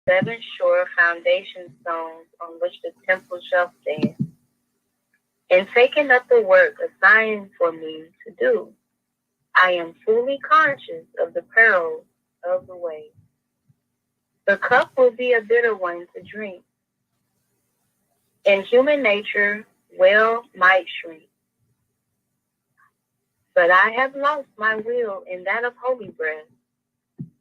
7 sure foundation stones on which the temple shall stand, and taking up the work assigned for me to do, I am fully conscious of the perils of the way. The cup will be a bitter one to drink, and human nature well might shrink. But I have lost my will in that of holy breath,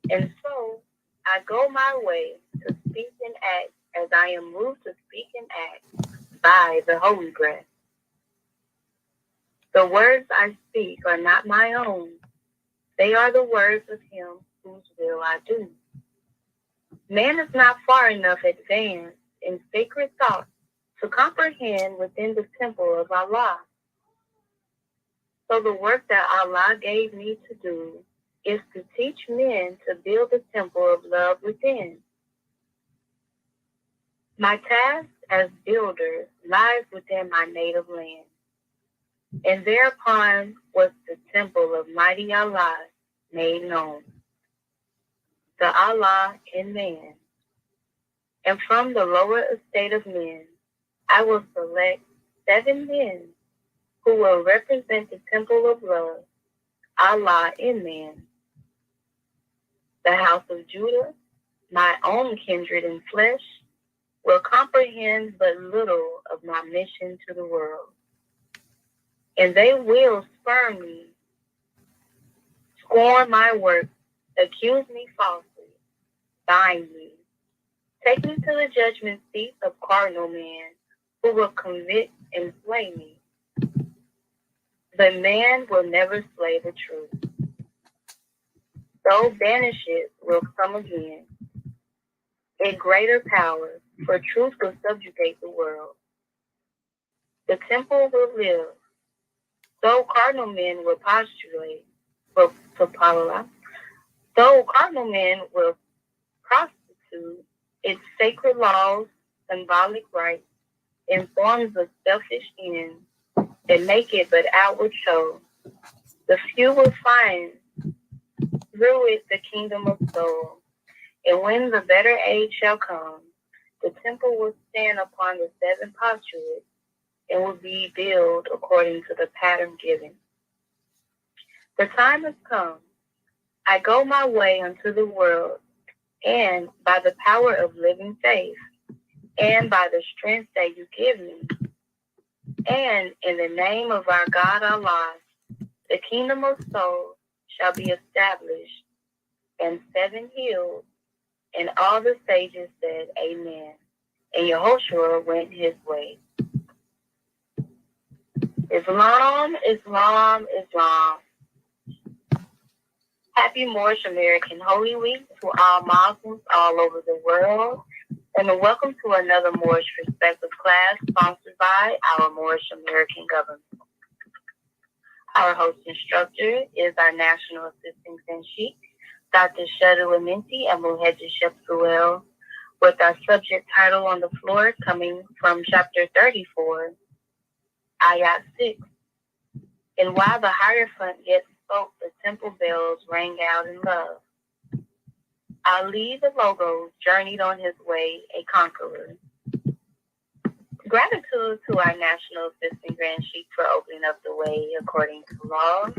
and so I go my way to speak and act as I am moved to speak and act by the holy breath. The words I speak are not my own. They are the words of him whose will I do. Man is not far enough advanced in sacred thought to comprehend within the temple of Allah. So the work that Allah gave me to do is to teach men to build the temple of love within. My task as builder lies within my native land, and thereupon was the temple of mighty Allah made known, the Allah in man. And from the lower estate of men, I will select 7 men who will represent the temple of love, Allah in man. The house of Judah, my own kindred in flesh, will comprehend but little of my mission to the world. And they will spurn me, scorn my work, accuse me falsely, bind me, take me to the judgment seat of cardinal men who will convict and slay me. But man will never slay the truth. Though banish it will come again, in greater power, for truth will subjugate the world. The temple will live, though cardinal men will postulate, though cardinal men will prostitute its sacred laws, symbolic rites, in forms of selfish ends that make it but outward show. The few will find through it the kingdom of soul. And when the better age shall come, the temple will stand upon the 7 postulates and will be built according to the pattern given. The time has come. I go my way unto the world, and by the power of living faith, and by the strength that you give me, and in the name of our God Allah, the kingdom of souls shall be established, and 7 hills, and all the sages said, Amen. And Yehoshua went his way. Islam, Islam, Islam. Happy Moorish American Holy Week to all Muslims all over the world, and welcome to another Moorish Perspective class sponsored by our Moorish American government. Our host instructor is our National Assistant Grand Sheikh, Dr. Shadu Aminti and Muhedja Shepsuel, with our subject title on the floor coming from chapter 34, Ayat 6. And while the Hierophant yet spoke, the temple bells rang out in love. Ali the Logos journeyed on his way a conqueror. Gratitude to our National Assistant Grand Sheikh for opening up the way according to law.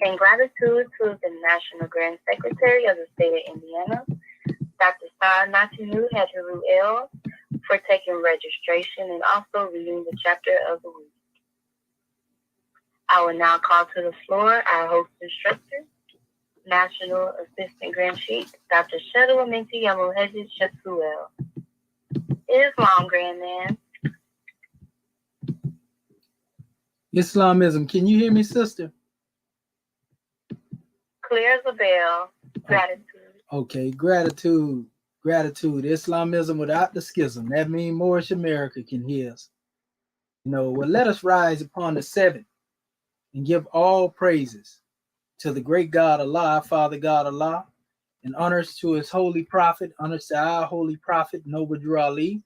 And gratitude to the National Grand Secretary of the state of Indiana, Dr. Saad Natinu Hedgeru El, for taking registration and also reading the chapter of the week. I will now call to the floor our host instructor, National Assistant Grand Sheikh, Dr. Shadu Aminti Yamuhedji Shepsuel. Islam, Grand Man. Islamism. Can you hear me, sister? Clear as a bell. Gratitude. Okay, gratitude. Gratitude. Islamism without the schism. That means Moorish America can hear us. Well, let us rise upon the 7th and give all praises to the great God Allah, Father God Allah, and honors to his holy prophet, honors to our holy prophet, Noble Drew Ali,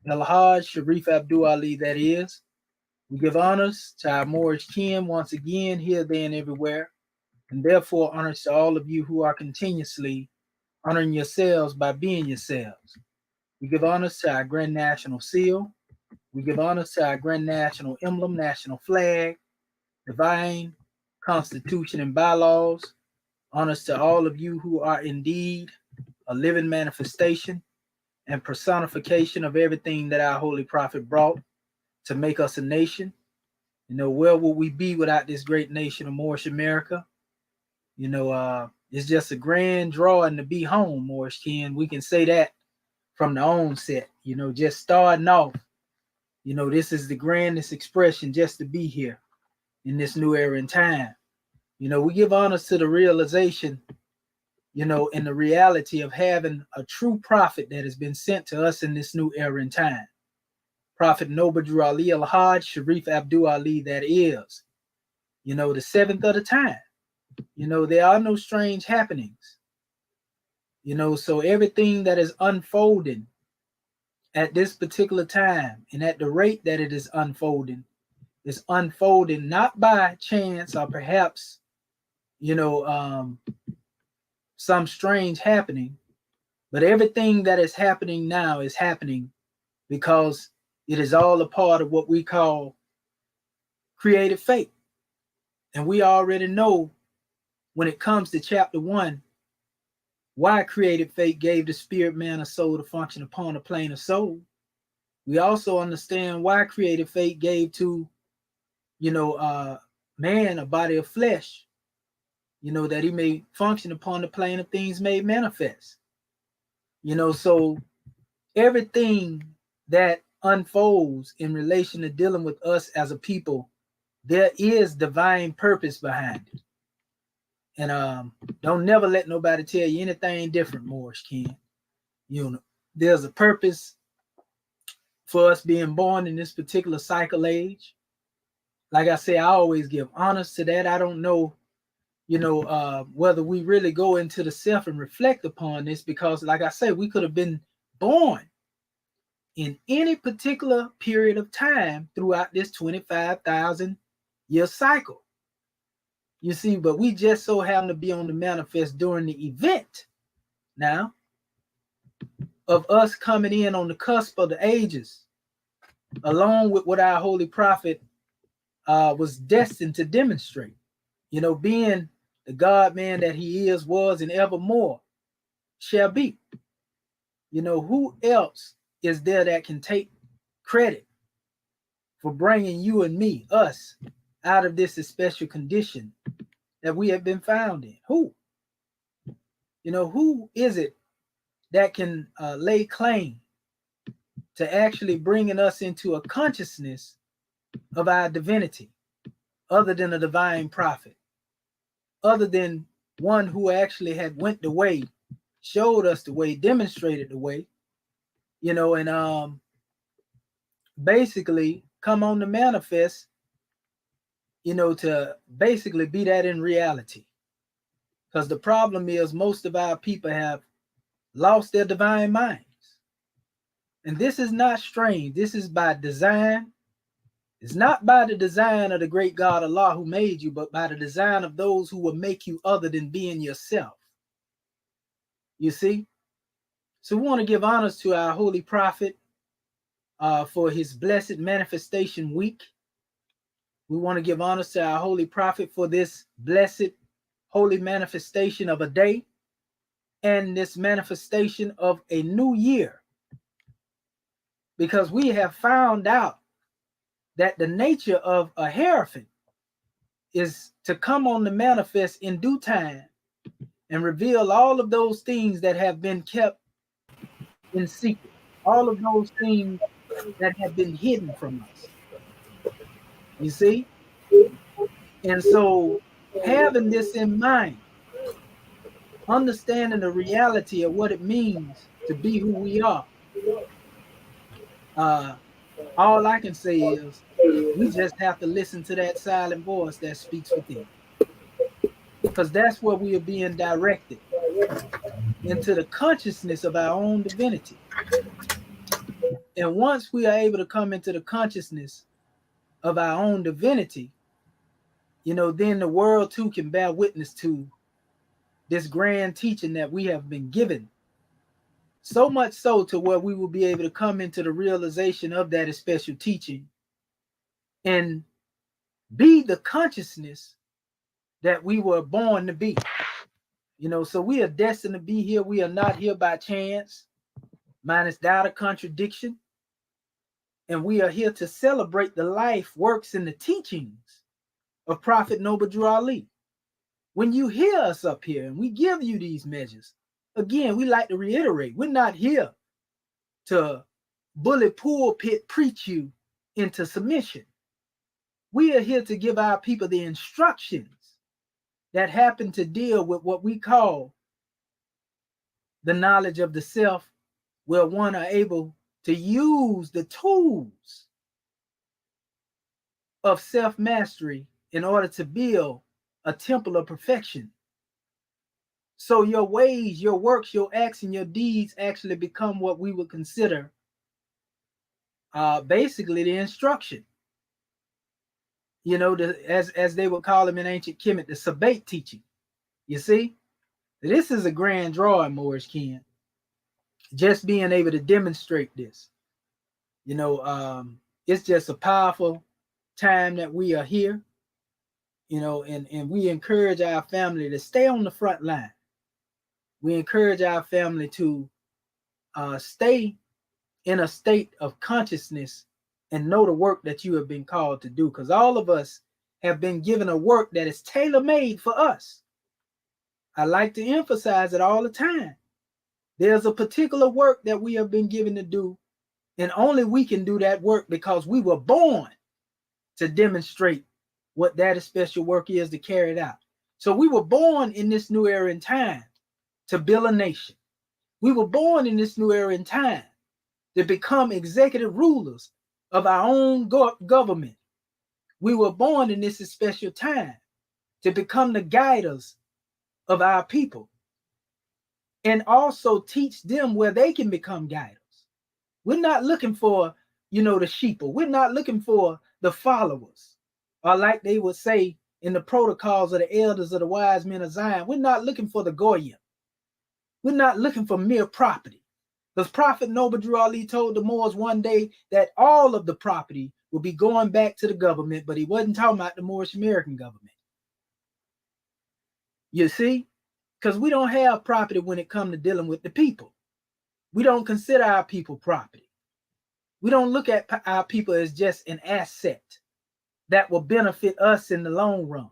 El-Hajj Sharif Abdul Ali, that is. We give honors to our Moorish kin once again, here, there, and everywhere, and therefore honors to all of you who are continuously honoring yourselves by being yourselves. We give honors to our Grand National Seal. We give honors to our Grand National Emblem, National Flag, Divine Constitution and bylaws. Honors to all of you who are indeed a living manifestation and personification of everything that our Holy Prophet brought to make us a nation. Where would we be without this great nation of Moorish America? It's just a grand drawing to be home, Moorish Ken. We can say that from the onset, just starting off. This is the grandest expression just to be here in this new era in time. We give honors to the realization, and the reality of having a true prophet that has been sent to us in this new era in time. Prophet Nobadru Ali al-Hajj Sharif Abdul Ali, that is, the seventh of the time. There are no strange happenings. So everything that is unfolding at this particular time and at the rate that it is unfolding not by chance or perhaps, some strange happening, but everything that is happening now is happening because it is all a part of what we call creative fate. And we already know when it comes to chapter 1, why creative fate gave the spirit man a soul to function upon a plane of soul. We also understand why creative fate gave to, man a body of flesh, that he may function upon the plane of things made manifest. So everything that unfolds in relation to dealing with us as a people, there is divine purpose behind it. And don't never let nobody tell you anything different, Moorish Ken. There's a purpose for us being born in this particular cycle age. Like I say, I always give honors to that. I don't know, whether we really go into the self and reflect upon this, because like I say, we could have been born in any particular period of time throughout this 25,000 year cycle. You see, but we just so happen to be on the manifest during the event now of us coming in on the cusp of the ages, along with what our Holy Prophet was destined to demonstrate. Being the God man that he is, was, and evermore shall be. Who else is there that can take credit for bringing you and me, us, out of this special condition that we have been found in? Who? Who is it that can lay claim to actually bringing us into a consciousness of our divinity, other than a divine prophet, other than one who actually had went the way, showed us the way, demonstrated the way, and basically come on the manifest, to basically be that in reality. Because the problem is most of our people have lost their divine minds. And this is not strange. This is by design. It's not by the design of the great God Allah who made you, but by the design of those who will make you other than being yourself. You see? So we want to give honors to our Holy Prophet for his blessed manifestation week. We want to give honors to our Holy Prophet for this blessed holy manifestation of a day and this manifestation of a new year. Because we have found out that the nature of a hierophant is to come on the manifest in due time and reveal all of those things that have been kept in secret, all of those things that have been hidden from us. You see? And so having this in mind, understanding the reality of what it means to be who we are, all I can say is we just have to listen to that silent voice that speaks within, because that's where we are being directed into the consciousness of our own divinity. And once we are able to come into the consciousness of our own divinity, then the world too can bear witness to this grand teaching that we have been given. So much so to where we will be able to come into the realization of that special teaching and be the consciousness that we were born to be. So we are destined to be here. We are not here by chance, minus doubt or contradiction. And we are here to celebrate the life, works, and the teachings of Prophet Noble Drew Ali. When you hear us up here and we give you these measures, again, we like to reiterate, we're not here to bullet pulpit preach you into submission. We are here to give our people the instructions that happen to deal with what we call the knowledge of the self, where one are able to use the tools of self-mastery in order to build a temple of perfection. So your ways, your works, your acts, and your deeds actually become what we would consider basically the instruction. As they would call them in ancient Kemet, the Sabbat teaching. You see, this is a grand drawing, Moorish Ken. Just being able to demonstrate this. It's just a powerful time that we are here. And we encourage our family to stay on the front line. We encourage our family to stay in a state of consciousness and know the work that you have been called to do, because all of us have been given a work that is tailor-made for us. I like to emphasize it all the time. There's a particular work that we have been given to do, and only we can do that work because we were born to demonstrate what that special work is, to carry it out. So we were born in this new era in time to build a nation. We were born in this new era in time to become executive rulers of our own government. We were born in this special time to become the guiders of our people and also teach them where they can become guiders. We're not looking for, the sheeple. We're not looking for the followers, or like they would say in the protocols of the elders of the wise men of Zion, we're not looking for the Goyim. We're not looking for mere property. Because Prophet Noble Drew Ali told the Moors one day that all of the property will be going back to the government, but he wasn't talking about the Moorish American government. You see? Because we don't have property when it comes to dealing with the people. We don't consider our people property. We don't look at our people as just an asset that will benefit us in the long run.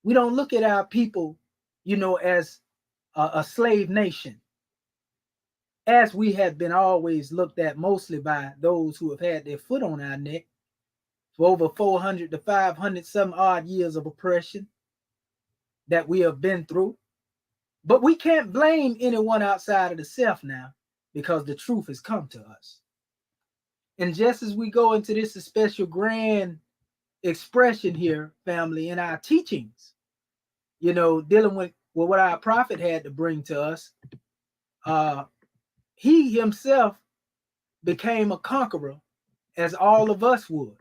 We don't look at our people, as a slave nation, as we have been always looked at mostly by those who have had their foot on our neck for over 400 to 500 some odd years of oppression that we have been through. But we can't blame anyone outside of the self now, because the truth has come to us. And just as we go into this special grand expression here, family, in our teachings, dealing with what our prophet had to bring to us, he himself became a conqueror, as all of us would.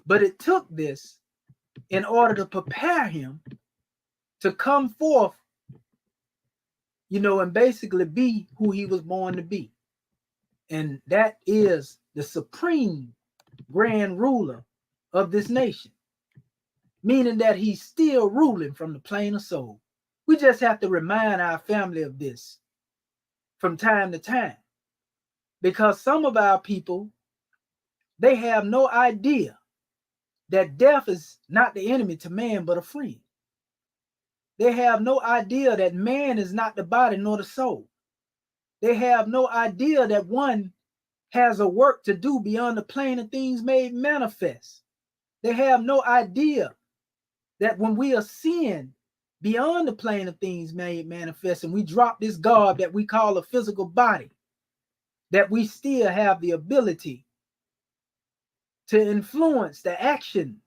But it took this in order to prepare him to come forth, and basically be who he was born to be. And that is the supreme grand ruler of this nation, meaning that he's still ruling from the plane of soul. We just have to remind our family of this from time to time, because some of our people, they have no idea that death is not the enemy to man, but a friend. They have no idea that man is not the body nor the soul. They have no idea that one has a work to do beyond the plane of things made manifest. They have no idea that when we ascend beyond the plane of things made manifest and we drop this garb that we call a physical body, that we still have the ability to influence the actions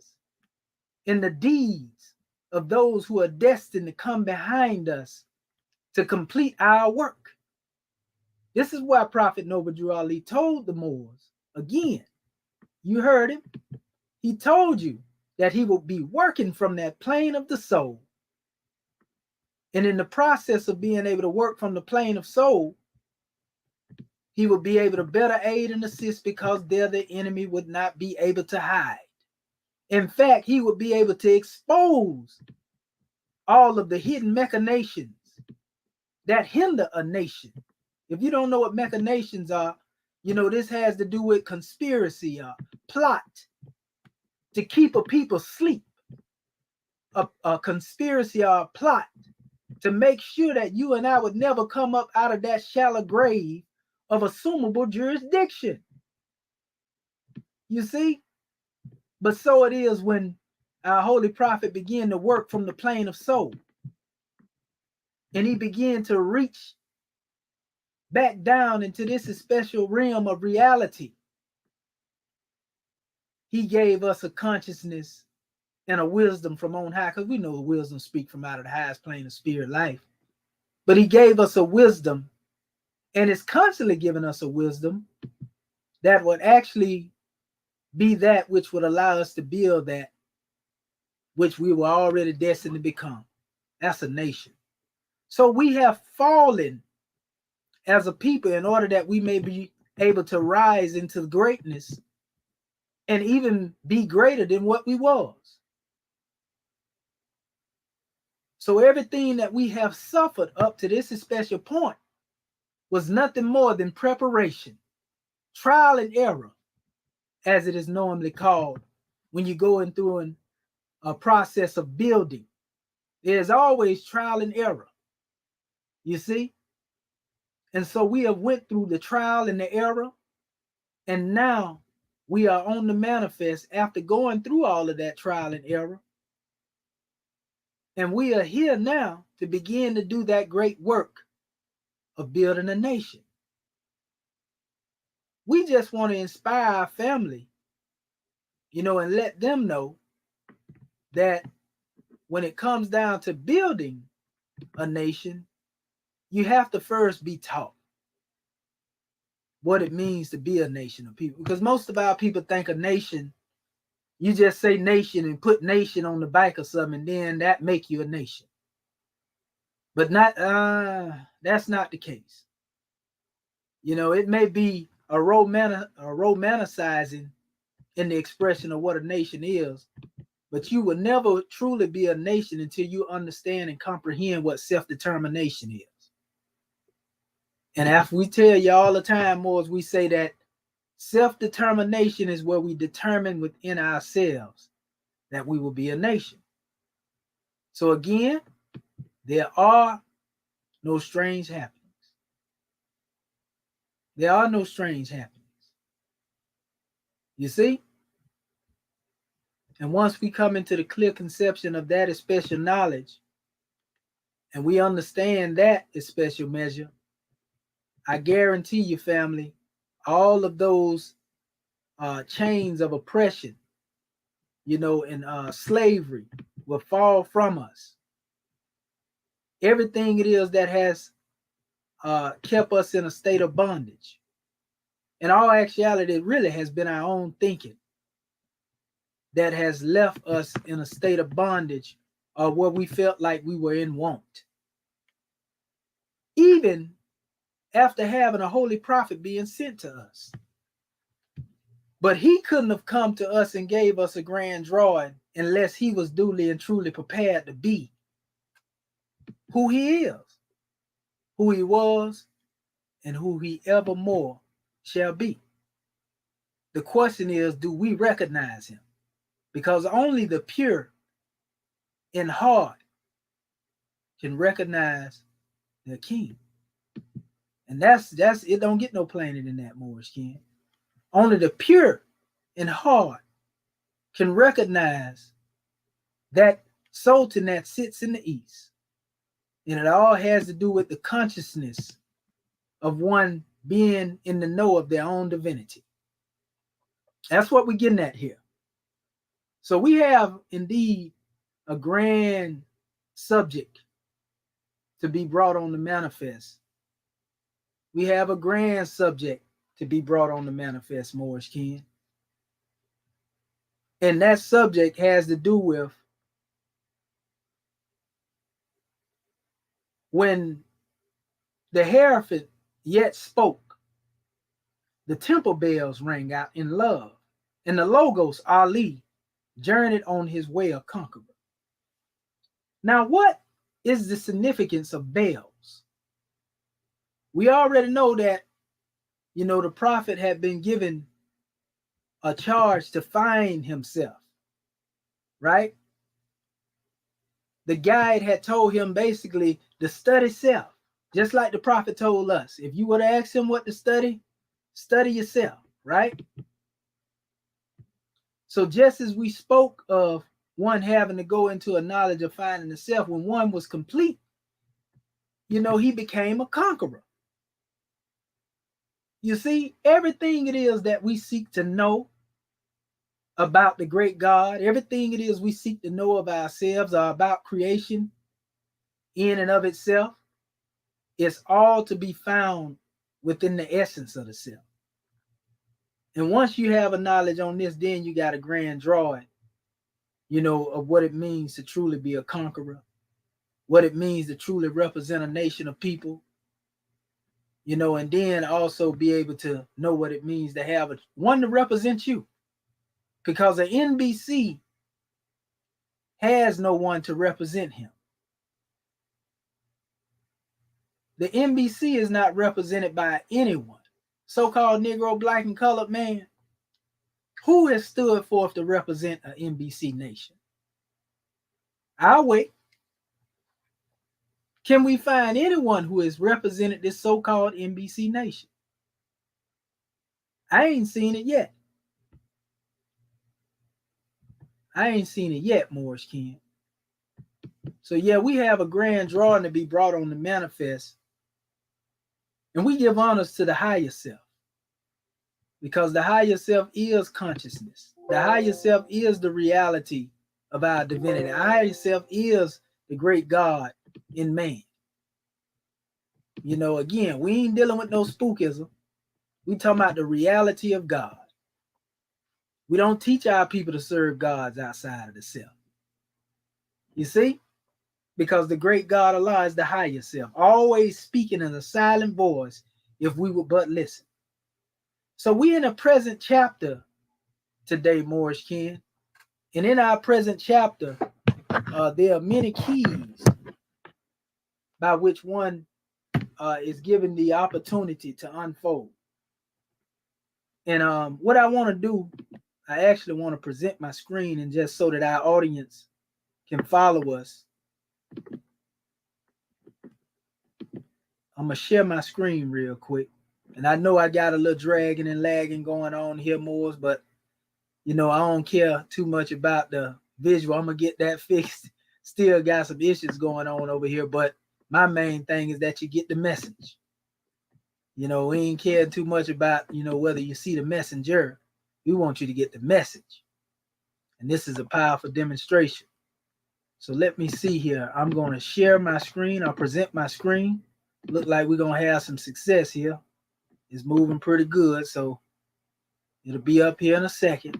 and the deeds of those who are destined to come behind us to complete our work. This is why Prophet Noble Drew Ali told the Moors, again, you heard him, he told you that he will be working from that plane of the soul. And in the process of being able to work from the plane of soul, he would be able to better aid and assist, because there the enemy would not be able to hide. In fact, he would be able to expose all of the hidden machinations that hinder a nation. If you don't know what machinations are, this has to do with conspiracy, plot to keep a people asleep, a conspiracy or a plot to make sure that you and I would never come up out of that shallow grave of assumable jurisdiction. You see? But so it is when our holy prophet began to work from the plane of soul, and he began to reach back down into this special realm of reality. He gave us a consciousness and a wisdom from on high, because we know the wisdom speak from out of the highest plane of spirit life. But he gave us a wisdom, and is constantly giving us a wisdom that would actually be that which would allow us to build that which we were already destined to become. That's a nation. So we have fallen as a people in order that we may be able to rise into greatness and even be greater than what we was. So everything that we have suffered up to this special point was nothing more than preparation, trial and error, as it is normally called when you go in through a process of building. There's always trial and error, you see? And so we have went through the trial and the error, and now we are on the manifest after going through all of that trial and error. And we are here now to begin to do that great work of building a nation. We just want to inspire our family, and let them know that when it comes down to building a nation, you have to first be taught what it means to be a nation of people. Because most of our people think a nation, you just say nation and put nation on the back of something, and then that make you a nation. But that's not the case. It may be a romanticizing in the expression of what a nation is, but you will never truly be a nation until you understand and comprehend what self-determination is. And after we tell you all the time, more as we say that self-determination is where we determine within ourselves that we will be a nation. So again, there are no strange happenings. There are no strange happenings. You see? And once we come into the clear conception of that special knowledge, and we understand that special measure, I guarantee you, family, all of those chains of oppression, and slavery will fall from us. Everything it is that has kept us in a state of bondage. In all actuality, it really has been our own thinking that has left us in a state of bondage, where we felt like we were in want. Even after having a holy prophet being sent to us. But he couldn't have come to us and gave us a grand drawing unless he was duly and truly prepared to be who he is, who he was, and who he evermore shall be. The question is, do we recognize him? Because only the pure in heart can recognize their king. And that's it. Don't get no plainer than that, Moorish King. Only the pure in heart can recognize that sultan that sits in the east. And it all has to do with the consciousness of one being in the know of their own divinity. That's what we're getting at here. So we have indeed a grand subject to be brought on the manifest. We have a grand subject to be brought on the manifest, Moorish King. And that subject has to do with When the Hierophant yet spoke, the temple bells rang out in love, and the Logos Ali journeyed on his way a conqueror. Now, what is the significance of bells? We already know that, the prophet had been given a charge to find himself, right? The guide had told him basically to study self, just like the prophet told us. If you would have asked him what to study, study yourself, right? So just as we spoke of one having to go into a knowledge of finding the self, when one was complete, he became a conqueror. You see, everything it is that we seek to know about the great God, everything it is we seek to know of ourselves or about creation in and of itself, is all to be found within the essence of the self. And once you have a knowledge on this, then you got a grand drawing, of what it means to truly be a conqueror, what it means to truly represent a nation of people, and then also be able to know what it means to have one to represent you. Because the NBC has no one to represent him. The NBC is not represented by anyone. So-called Negro, black, and colored man, who has stood forth to represent an NBC nation? I'll wait. Can we find anyone who has represented this so-called NBC nation? I ain't seen it yet. Morris Ken. So yeah, we have a grand drawing to be brought on the manifest. And we give honors to the higher self. Because the higher self is consciousness. The higher self is the reality of our divinity. The higher self is the great God in man. Again, we ain't dealing with no spookism. We talking about the reality of God. We don't teach our people to serve gods outside of the self. You see? Because the great God Allah is the higher self, always speaking in a silent voice if we would but listen. So we in a present chapter today, Morris Ken. And in our present chapter, there are many keys by which one is given the opportunity to unfold. And what I want to do, I actually want to present my screen, and just so that our audience can follow us, I'm going to share my screen real quick. And I know I got a little dragging and lagging going on here, Moors, but, I don't care too much about the visual. I'm going to get that fixed. Still got some issues going on over here, but my main thing is that you get the message. We ain't care too much about, whether you see the messenger. We want you to get the message. And this is a powerful demonstration. So let me see here. I'm going to share my screen. I'll present my screen. Look like we're going to have some success here. It's moving pretty good, so it'll be up here in a second.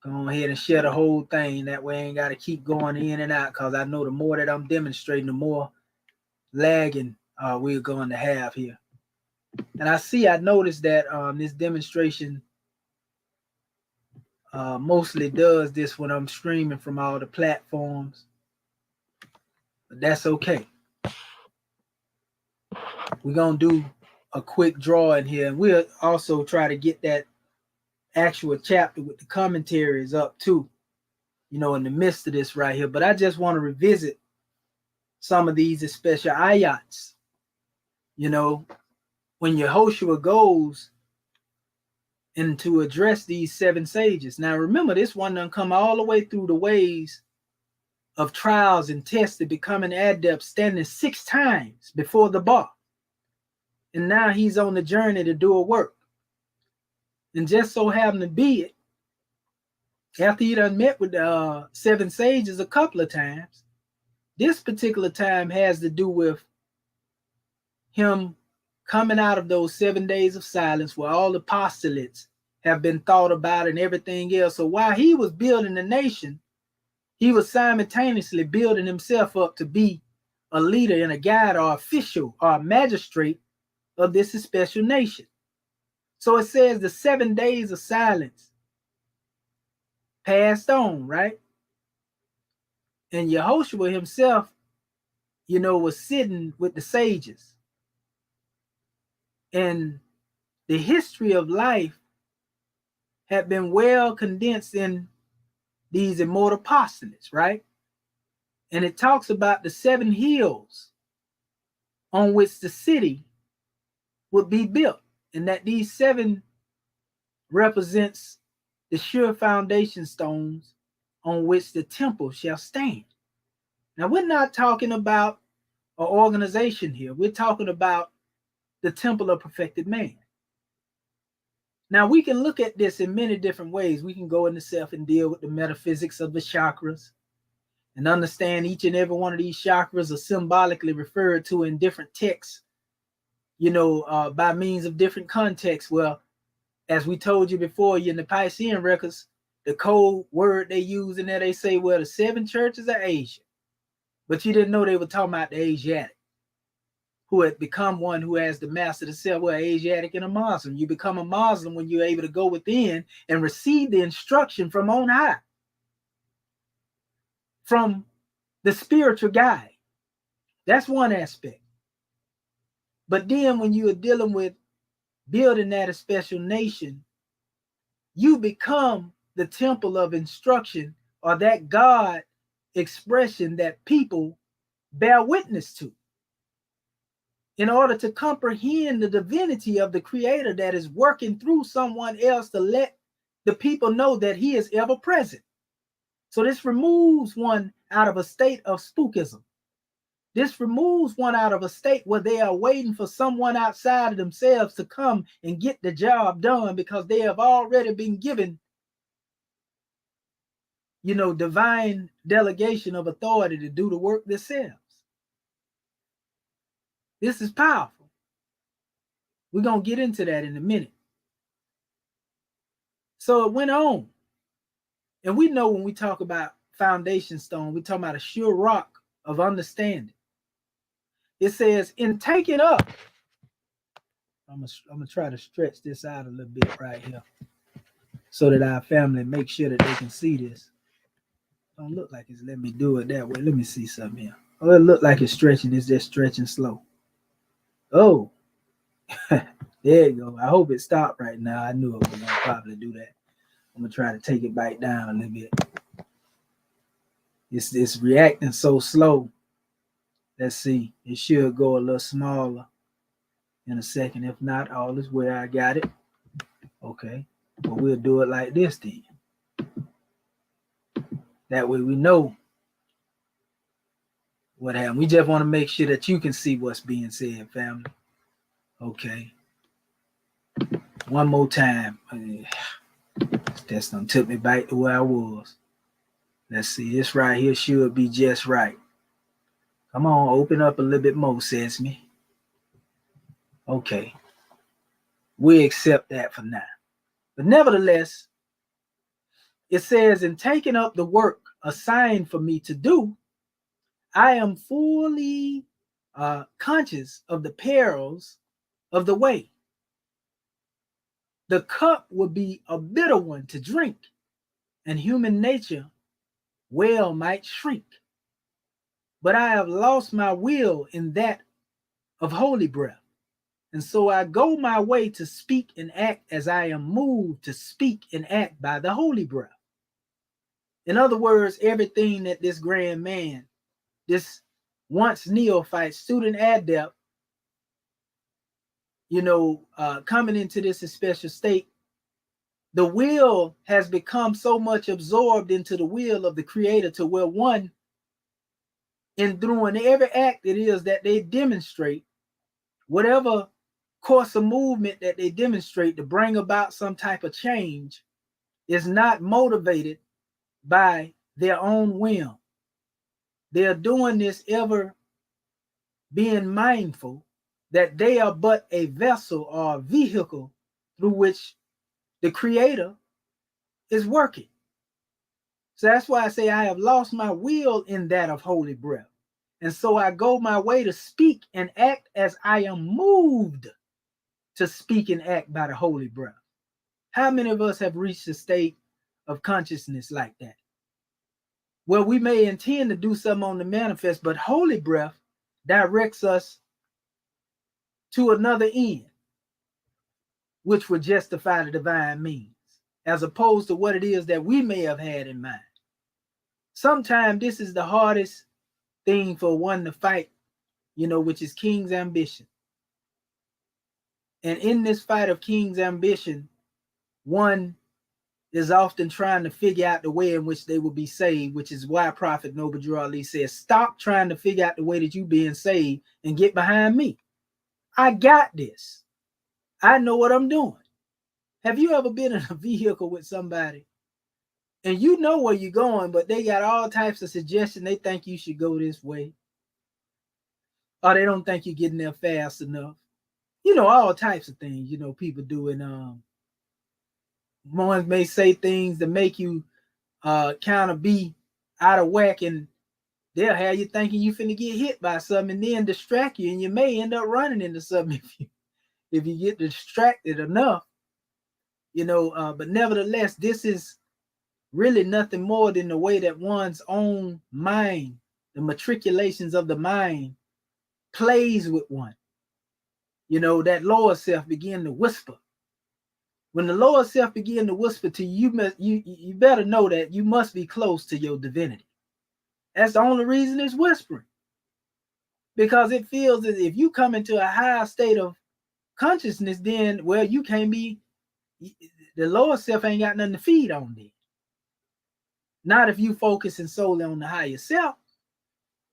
Go ahead and share the whole thing. That way I ain't got to keep going in and out, because I know the more that I'm demonstrating, the more lagging we're going to have here. And I noticed that this demonstration mostly does this when I'm streaming from all the platforms. But that's okay. We're going to do a quick draw in here. And we'll also try to get that actual chapter with the commentaries up too, in the midst of this right here. But I just want to revisit some of these special ayats. When Yehoshua goes and to address these seven sages. Now remember, this one done come all the way through the ways of trials and tests to become an adept, standing 6 times before the bar. And now he's on the journey to do a work. And just so happened to be it, after he done met with the 7 sages a couple of times, this particular time has to do with him coming out of those 7 days of silence where all the postulates have been thought about and everything else. So while he was building the nation, he was simultaneously building himself up to be a leader and a guide or official or a magistrate of this special nation. So it says the 7 days of silence passed on, right? And Yehoshua himself, was sitting with the sages. And the history of life had been well condensed in these immortal postulates, right? And it talks about the 7 hills on which the city would be built, and that these 7 represents the sure foundation stones on which the temple shall stand. Now, we're not talking about an organization here. We're talking about the temple of perfected man. Now, we can look at this in many different ways. We can go into self and deal with the metaphysics of the chakras and understand each and every one of these chakras are symbolically referred to in different texts, by means of different contexts. Well, as we told you before, in the Piscean records, the code word they use in there, they say, well, the 7 churches are Asia. But you didn't know they were talking about the Asiatic, who had become one who has the master to say, well, Asiatic and a Muslim. You become a Muslim when you're able to go within and receive the instruction from on high, from the spiritual guide. That's one aspect. But then when you are dealing with building that a special nation, you become the temple of instruction, or that God expression that people bear witness to, in order to comprehend the divinity of the Creator that is working through someone else to let the people know that He is ever present. So this removes one out of a state of spookism. This removes one out of a state where they are waiting for someone outside of themselves to come and get the job done, because they have already been given, divine delegation of authority to do the work themselves. This is powerful. We're going to get into that in a minute. So it went on. And we know when we talk about foundation stone, we talk about a sure rock of understanding. It says, in taking up, I'm going to try to stretch this out a little bit right here so that our family make sure that they can see this. Don't look like it's letting me do it that way. Let me see something here. Oh, it look like it's stretching. It's just stretching slow. Oh, there you go. I hope it stopped right now. I knew it was going to probably do that. I'm going to try to take it back down a little bit. It's reacting so slow. Let's see. It should go a little smaller in a second. If not, all is well. I got it. Okay. But we'll do it like this then. That way we know what happened. We just want to make sure that you can see what's being said, family. Okay. One more time. That's done took me back to where I was. Let's see. This right here should be just right. Come on, open up a little bit more, Sesame. Okay. We accept that for now. But nevertheless, it says, in taking up the work assigned for me to do, I am fully conscious of the perils of the way. The cup would be a bitter one to drink, and human nature well might shrink. But I have lost my will in that of holy breath, and so I go my way to speak and act as I am moved to speak and act by the holy breath. In other words, everything that this grand man, this once neophyte, student adept, coming into this special state, the will has become so much absorbed into the will of the Creator to where one, in doing every act it is that they demonstrate, whatever course of movement that they demonstrate to bring about some type of change, is not motivated by their own whim. They're doing this ever being mindful that they are but a vessel or a vehicle through which the Creator is working. So that's why I say I have lost my will in that of holy breath. And so I go my way to speak and act as I am moved to speak and act by the holy breath. How many of us have reached a state of consciousness like that? Well, we may intend to do something on the manifest, but holy breath directs us to another end, which would justify the divine means, as opposed to what it is that we may have had in mind. Sometimes this is the hardest thing for one to fight, which is king's ambition. And in this fight of king's ambition, one is often trying to figure out the way in which they will be saved, which is why Prophet Noble Drew Ali says, stop trying to figure out the way that you being saved and get behind me. I got this. I know what I'm doing. Have you ever been in a vehicle with somebody and you know where you're going, but they got all types of suggestions? They think you should go this way, or they don't think you're getting there fast enough. All types of things, people do. And ones may say things that make you kind of be out of whack, and they'll have you thinking you finna get hit by something and then distract you, and you may end up running into something if you get distracted enough. But nevertheless, this is really nothing more than the way that one's own mind, the matriculations of the mind, plays with one. That lower self begin to whisper. When the lower self begin to whisper to you, you better know that you must be close to your divinity. That's the only reason it's whispering, because it feels as if you come into a higher state of consciousness, then, well, you can't be, the lower self ain't got nothing to feed on then. Not if you focusing solely on the higher self.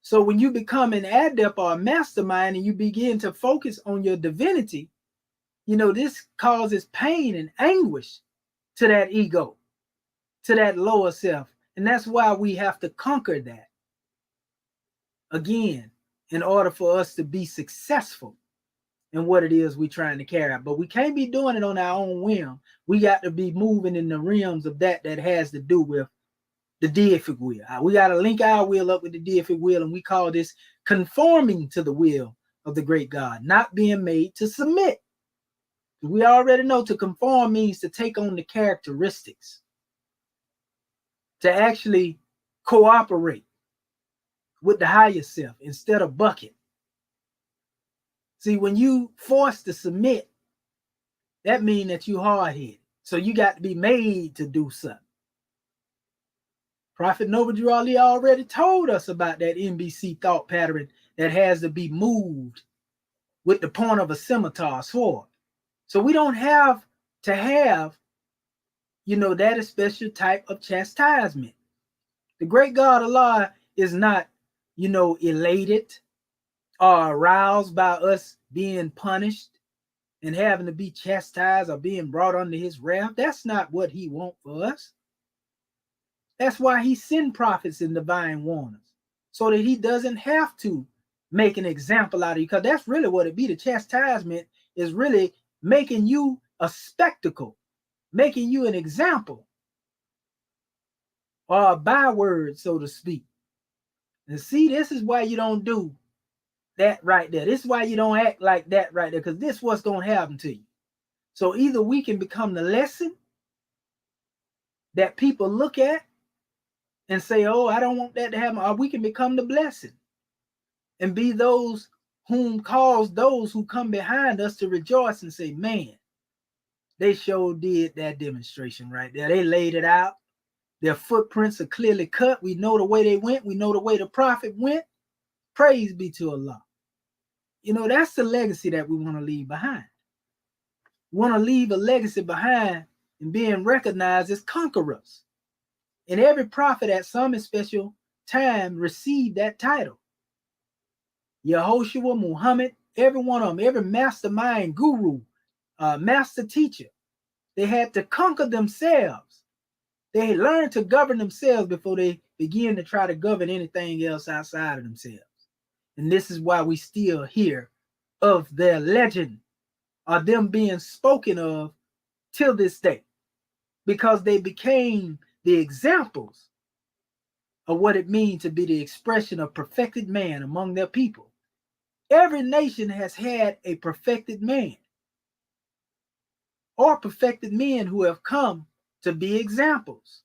So when you become an adept or a mastermind and you begin to focus on your divinity, this causes pain and anguish to that ego, to that lower self. And that's why we have to conquer that, again, in order for us to be successful in what it is we're trying to carry out. But we can't be doing it on our own whim. We got to be moving in the realms of that has to do with the deific will. We got to link our will up with the deific will, and we call this conforming to the will of the great God, not being made to submit. We already know to conform means to take on the characteristics, to actually cooperate with the higher self instead of bucking. See, when you force to submit, that means that you hard-headed. So you got to be made to do something. Prophet Noble Drew Ali already told us about that NBC thought pattern that has to be moved with the point of a scimitar sword. So we don't have to have, that special type of chastisement. The great God Allah is not, elated or aroused by us being punished and having to be chastised or being brought under his wrath. That's not what he wants for us. That's why he sent prophets and divine warners, so that he doesn't have to make an example out of you, because that's really what it be. The chastisement is really making you a spectacle, making you an example, or a byword, so to speak. And see, this is why you don't do that right there. This is why you don't act like that right there, because this is what's going to happen to you. So either we can become the lesson that people look at and say, oh, I don't want that to happen, or we can become the blessing and be those whom cause those who come behind us to rejoice and say, man, they sure did that demonstration right there. They laid it out. Their footprints are clearly cut. We know the way they went. We know the way the prophet went. Praise be to Allah. That's the legacy that we want to leave behind. We want to leave a legacy behind and being recognized as conquerors. And every prophet at some special time received that title. Yehoshua, Muhammad, every one of them, every mastermind, guru, master teacher, they had to conquer themselves. They learned to govern themselves before they begin to try to govern anything else outside of themselves. And this is why we still hear of their legend, or them being spoken of till this day, because they became the examples of what it means to be the expression of perfected man among their people. Every nation has had a perfected man or perfected men who have come to be examples.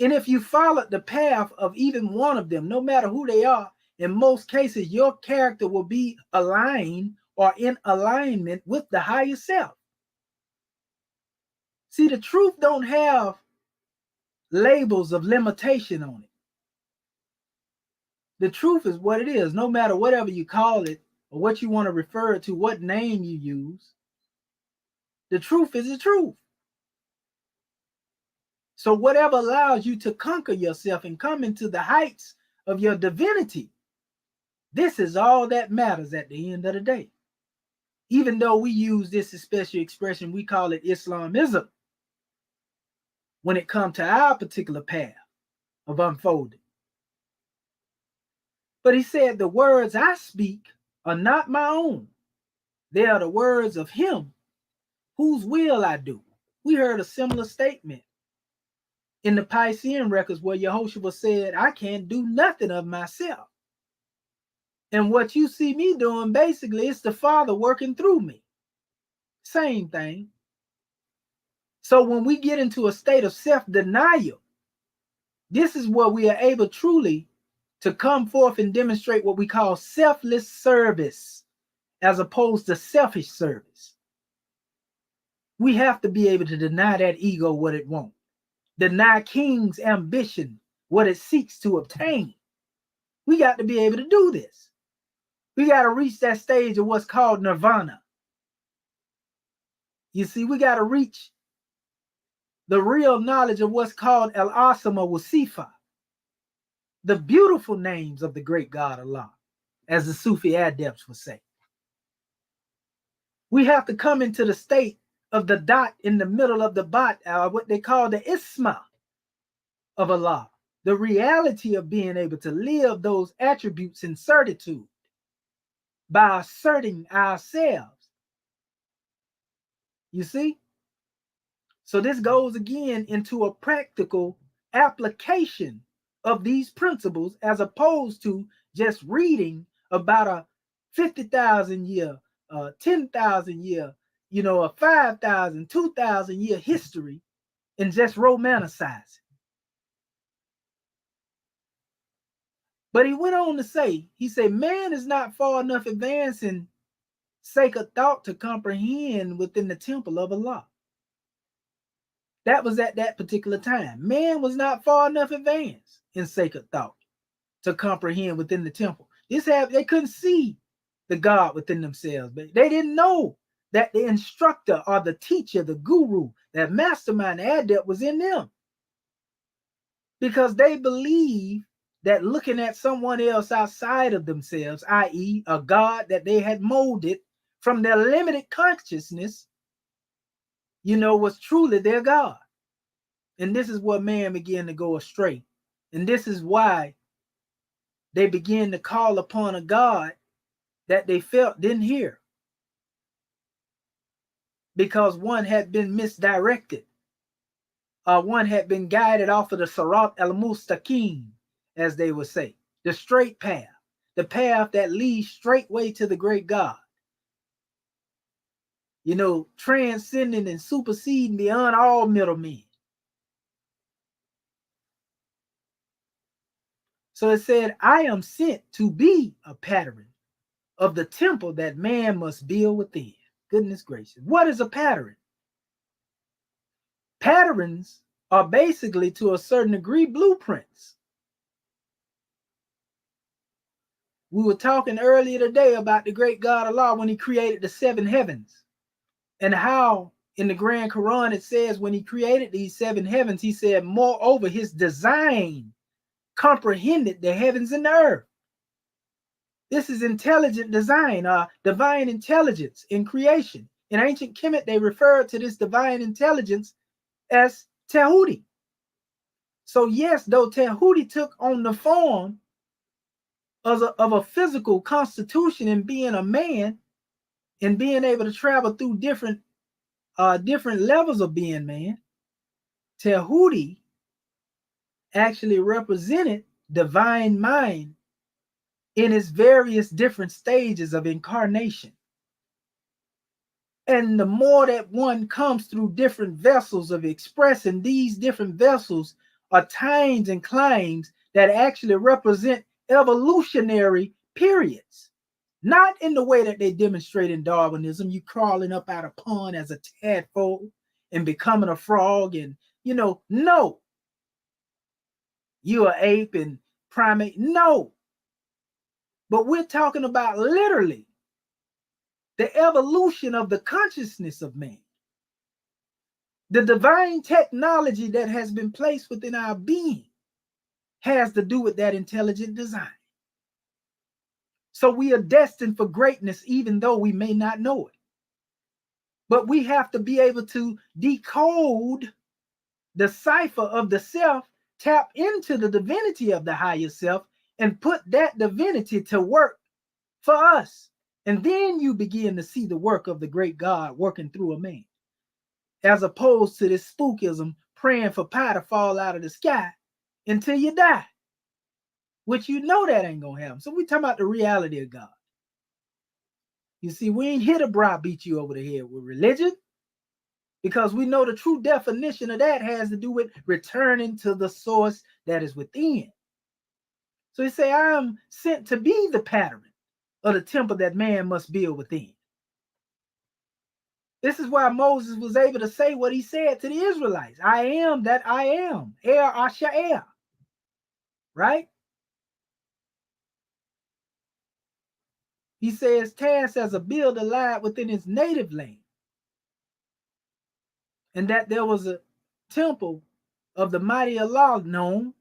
And if you followed the path of even one of them, no matter who they are, in most cases, your character will be aligned or in alignment with the higher self. See, the truth don't have labels of limitation on it. The truth is what it is, no matter whatever you call it or what you want to refer to, what name you use. The truth is the truth. So whatever allows you to conquer yourself and come into the heights of your divinity, this is all that matters at the end of the day. Even though we use this special expression, we call it Islamism when it comes to our particular path of unfolding. But he said, the words I speak are not my own. They are the words of him whose will I do. We heard a similar statement in the Piscean records where Yehoshua said, I can't do nothing of myself. And what you see me doing, basically, it's the Father working through me. Same thing. So when we get into a state of self-denial, this is where we are able truly to come forth and demonstrate what we call selfless service as opposed to selfish service. We have to be able to deny that ego what it wants. Deny king's ambition what it seeks to obtain. We got to be able to do this. We got to reach that stage of what's called nirvana. You see, we got to reach the real knowledge of what's called al-asma wasifa, the beautiful names of the great God Allah, as the Sufi adepts would say. We have to come into the state of the dot in the middle of the bat, what they call the isma of Allah, the reality of being able to live those attributes in certitude by asserting ourselves. You see? So this goes again into a practical application of these principles as opposed to just reading about a 50,000 year, 10,000 year, a 5,000, 2,000 year history and just romanticize it. But he went on to say, he said, man is not far enough advanced in sacred thought to comprehend within the temple of Allah. That was at that particular time. Man was not far enough advanced in sacred thought to comprehend within the temple. They couldn't see the God within themselves, but they didn't know that the instructor or the teacher, the guru, that mastermind, the adept was in them. Because they believed that looking at someone else outside of themselves, i.e., a God that they had molded from their limited consciousness, was truly their God. And this is where man began to go astray. And this is why they began to call upon a God that they felt didn't hear. Because one had been misdirected. One had been guided off of the Sirat al-Mustaqim, as they would say, the straight path, the path that leads straightway to the great God. Transcending and superseding beyond all middlemen. So it said, I am sent to be a pattern of the temple that man must build within. Goodness gracious. What is a pattern? Patterns are basically, to a certain degree, blueprints. We were talking earlier today about the great God Allah when he created the seven heavens, and how in the Grand Quran it says when he created these seven heavens, he said, moreover, his design comprehended the heavens and the earth. This is intelligent design, divine intelligence in creation. In ancient Kemet, they referred to this divine intelligence as Tehudi. So yes, though Tehudi took on the form of a physical constitution and being a man and being able to travel through different levels of being man, Tehudi actually represented divine mind in its various different stages of incarnation. And the more that one comes through different vessels of expressing, these different vessels are times and climes that actually represent evolutionary periods. Not in the way that they demonstrate in Darwinism, you crawling up out of pond as a tadpole and becoming a frog, and no, you are ape and primate. No. But we're talking about literally the evolution of the consciousness of man. The divine technology that has been placed within our being has to do with that intelligent design. So we are destined for greatness, even though we may not know it. But we have to be able to decode the cipher of the self, tap into the divinity of the higher self, and put that divinity to work for us. And then you begin to see the work of the great God working through a man, as opposed to this spookism, praying for pie to fall out of the sky until you die, which you know that ain't gonna happen. So we talking about the reality of God. You see, we ain't here to browbeat you over the head with religion, because we know the true definition of that has to do with returning to the source that is within. So he say, I am sent to be the pattern of the temple that man must build within. This is why Moses was able to say what he said to the Israelites. I am that I am. Er Asher. Right? He says, task as a builder lied within his native land. And that there was a temple of the mighty Allah known,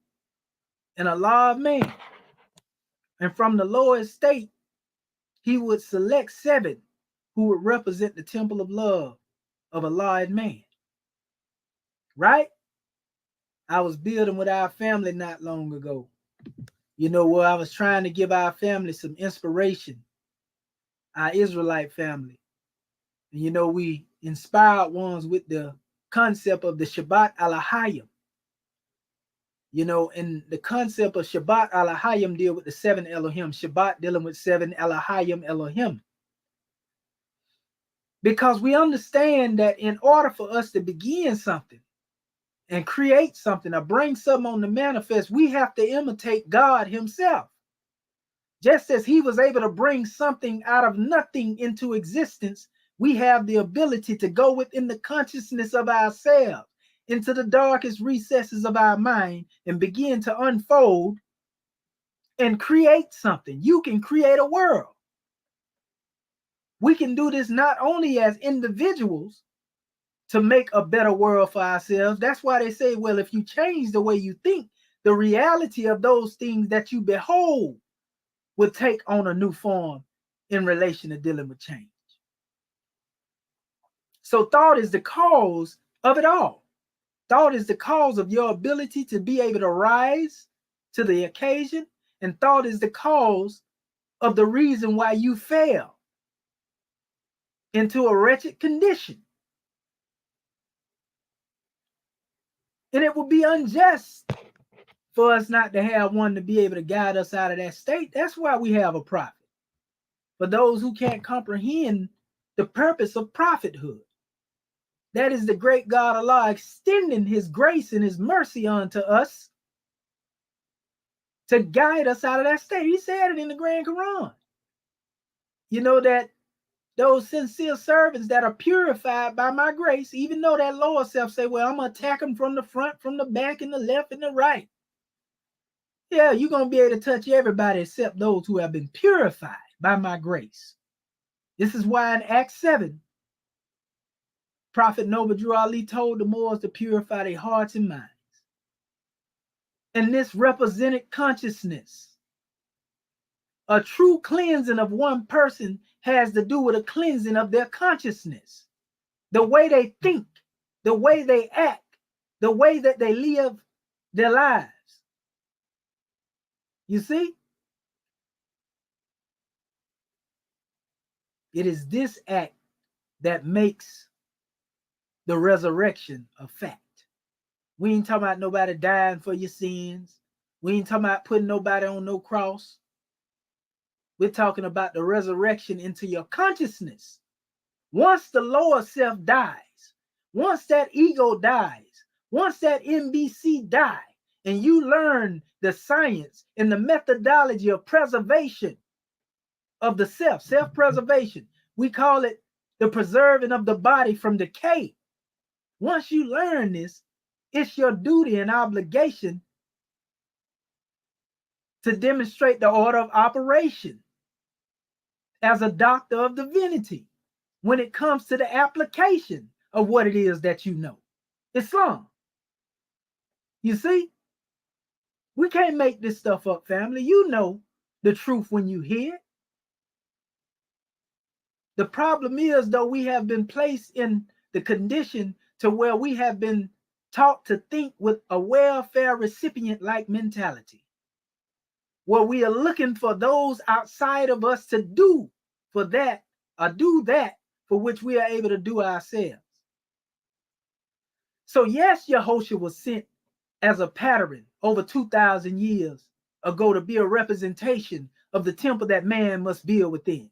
and Allah of man. And from the lower state, he would select 7 who would represent the temple of love of Allah and man. Right? I was building with our family not long ago. Where I was trying to give our family some inspiration, our Israelite family. And we inspired ones with the concept of the Shabbat al-Hayim. And the concept of Shabbat al-Hayim deal with the 7 Elohim. Shabbat dealing with 7 al-Hayim Elohim. Because we understand that in order for us to begin something and create something or bring something on the manifest, we have to imitate God himself. Just as he was able to bring something out of nothing into existence, we have the ability to go within the consciousness of ourselves, into the darkest recesses of our mind, and begin to unfold and create something. You can create a world. We can do this not only as individuals to make a better world for ourselves. That's why they say, well, if you change the way you think, the reality of those things that you behold will take on a new form in relation to dealing with change. So thought is the cause of it all. Thought is the cause of your ability to be able to rise to the occasion, and thought is the cause of the reason why you fell into a wretched condition. And it would be unjust for us not to have one to be able to guide us out of that state. That's why we have a prophet. For those who can't comprehend the purpose of prophethood, that is the great God Allah extending his grace and his mercy unto us to guide us out of that state. He said it in the Grand Quran. That those sincere servants that are purified by my grace, even though that lower self say, well, I'm going to attack them from the front, from the back, and the left, and the right. Yeah, you're going to be able to touch everybody except those who have been purified by my grace. This is why in Acts 7, Prophet Noble Drew Ali told the Moors to purify their hearts and minds. And this represented consciousness. A true cleansing of one person has to do with a cleansing of their consciousness. The way they think, the way they act, the way that they live their lives. You see? It is this act that makes the resurrection a fact. We ain't talking about nobody dying for your sins. We ain't talking about putting nobody on no cross. We're talking about the resurrection into your consciousness. Once the lower self dies, once that ego dies, once that MBC dies, and you learn the science and the methodology of preservation of the self-preservation. We call it the preserving of the body from decay. Once you learn this, it's your duty and obligation to demonstrate the order of operation as a doctor of divinity when it comes to the application of what it is that you know. Islam. You see, we can't make this stuff up, family. You know the truth when you hear it. The problem is, though, we have been placed in the condition to where we have been taught to think with a welfare recipient like mentality, where we are looking for those outside of us to do for that or do that for which we are able to do ourselves. So yes, Yehoshua was sent as a pattern over 2,000 years ago to be a representation of the temple that man must build within.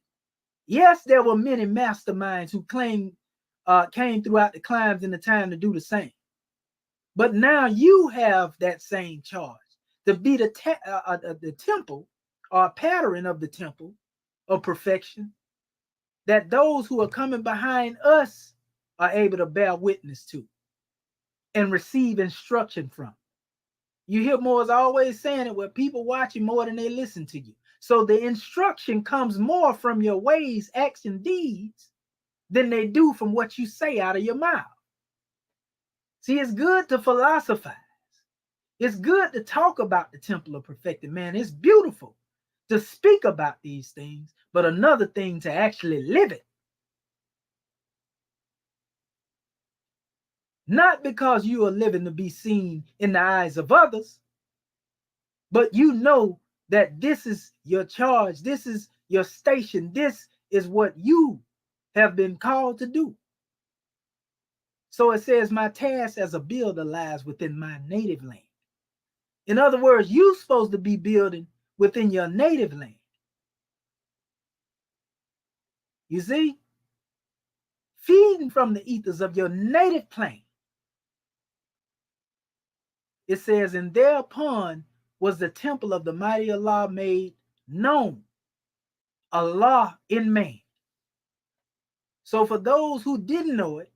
Yes, there were many masterminds who came throughout the climes in the time to do the same. But now you have that same charge to be the temple or pattern of the temple of perfection that those who are coming behind us are able to bear witness to and receive instruction from. You hear Moore's always saying it, where people watch you more than they listen to you. So the instruction comes more from your ways, acts, and deeds than they do from what you say out of your mouth. See, it's good to philosophize. It's good to talk about the temple of perfected man. It's beautiful to speak about these things, but another thing to actually live it. Not because you are living to be seen in the eyes of others, but you know that this is your charge, this is your station, this is what you have been called to do. So it says, my task as a builder lies within my native land. In other words, you're supposed to be building within your native land. You see? Feeding from the ethers of your native plane. It says, and thereupon was the temple of the mighty Allah made known. Allah in man. So for those who didn't know it,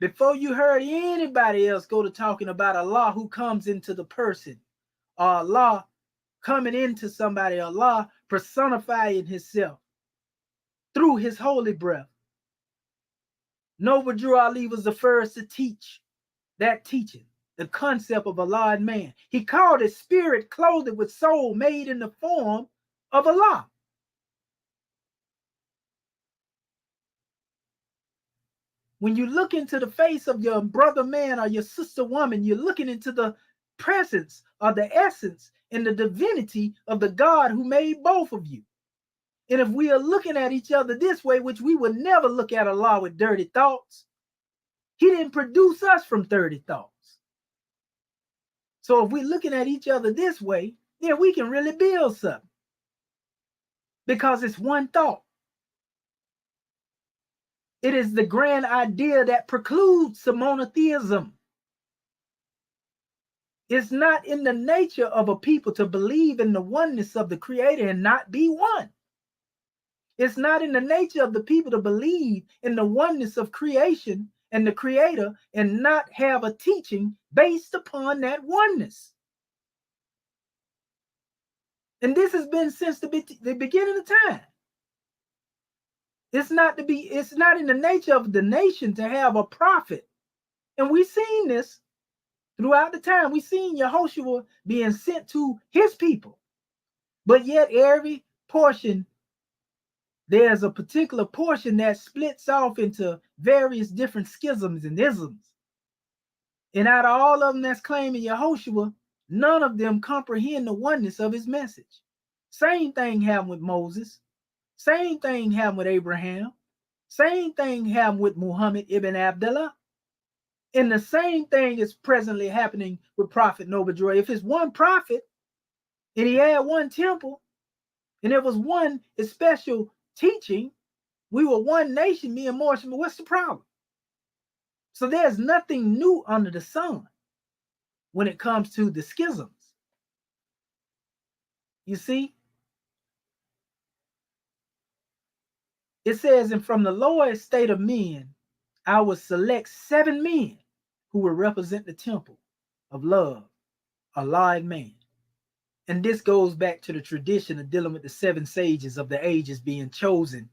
before you heard anybody else go to talking about Allah who comes into the person, or Allah coming into somebody, Allah personifying himself through his holy breath, Noble Drew Ali was the first to teach that teaching, the concept of Allah and man. He called it spirit clothed with soul made in the form of Allah. When you look into the face of your brother man or your sister woman, you're looking into the presence or the essence and the divinity of the God who made both of you. And if we are looking at each other this way, which we would never look at Allah with dirty thoughts, he didn't produce us from dirty thoughts. So if we're looking at each other this way, then we can really build something. Because it's one thought. It is the grand idea that precludes monotheism. It's not in the nature of a people to believe in the oneness of the Creator and not be one. It's not in the nature of the people to believe in the oneness of creation and the Creator and not have a teaching based upon that oneness. And this has been since the beginning of time. It's not in the nature of the nation to have a prophet. And we've seen this throughout the time. We've seen Yehoshua being sent to his people. But yet every portion, there's a particular portion that splits off into various different schisms and isms. And out of all of them that's claiming Yehoshua, none of them comprehend the oneness of his message. Same thing happened with Moses. Same thing happened with Abraham. Same thing happened with Muhammad ibn Abdullah. And the same thing is presently happening with Prophet Noble. If it's one prophet and he had one temple and it was one special teaching, we were one nation, me and Morrison, but what's the problem? So there's nothing new under the sun when it comes to the schisms. You see? It says, and from the lower estate of men, I will select 7 men who will represent the temple of love, a live man. And this goes back to the tradition of dealing with the 7 sages of the ages being chosen,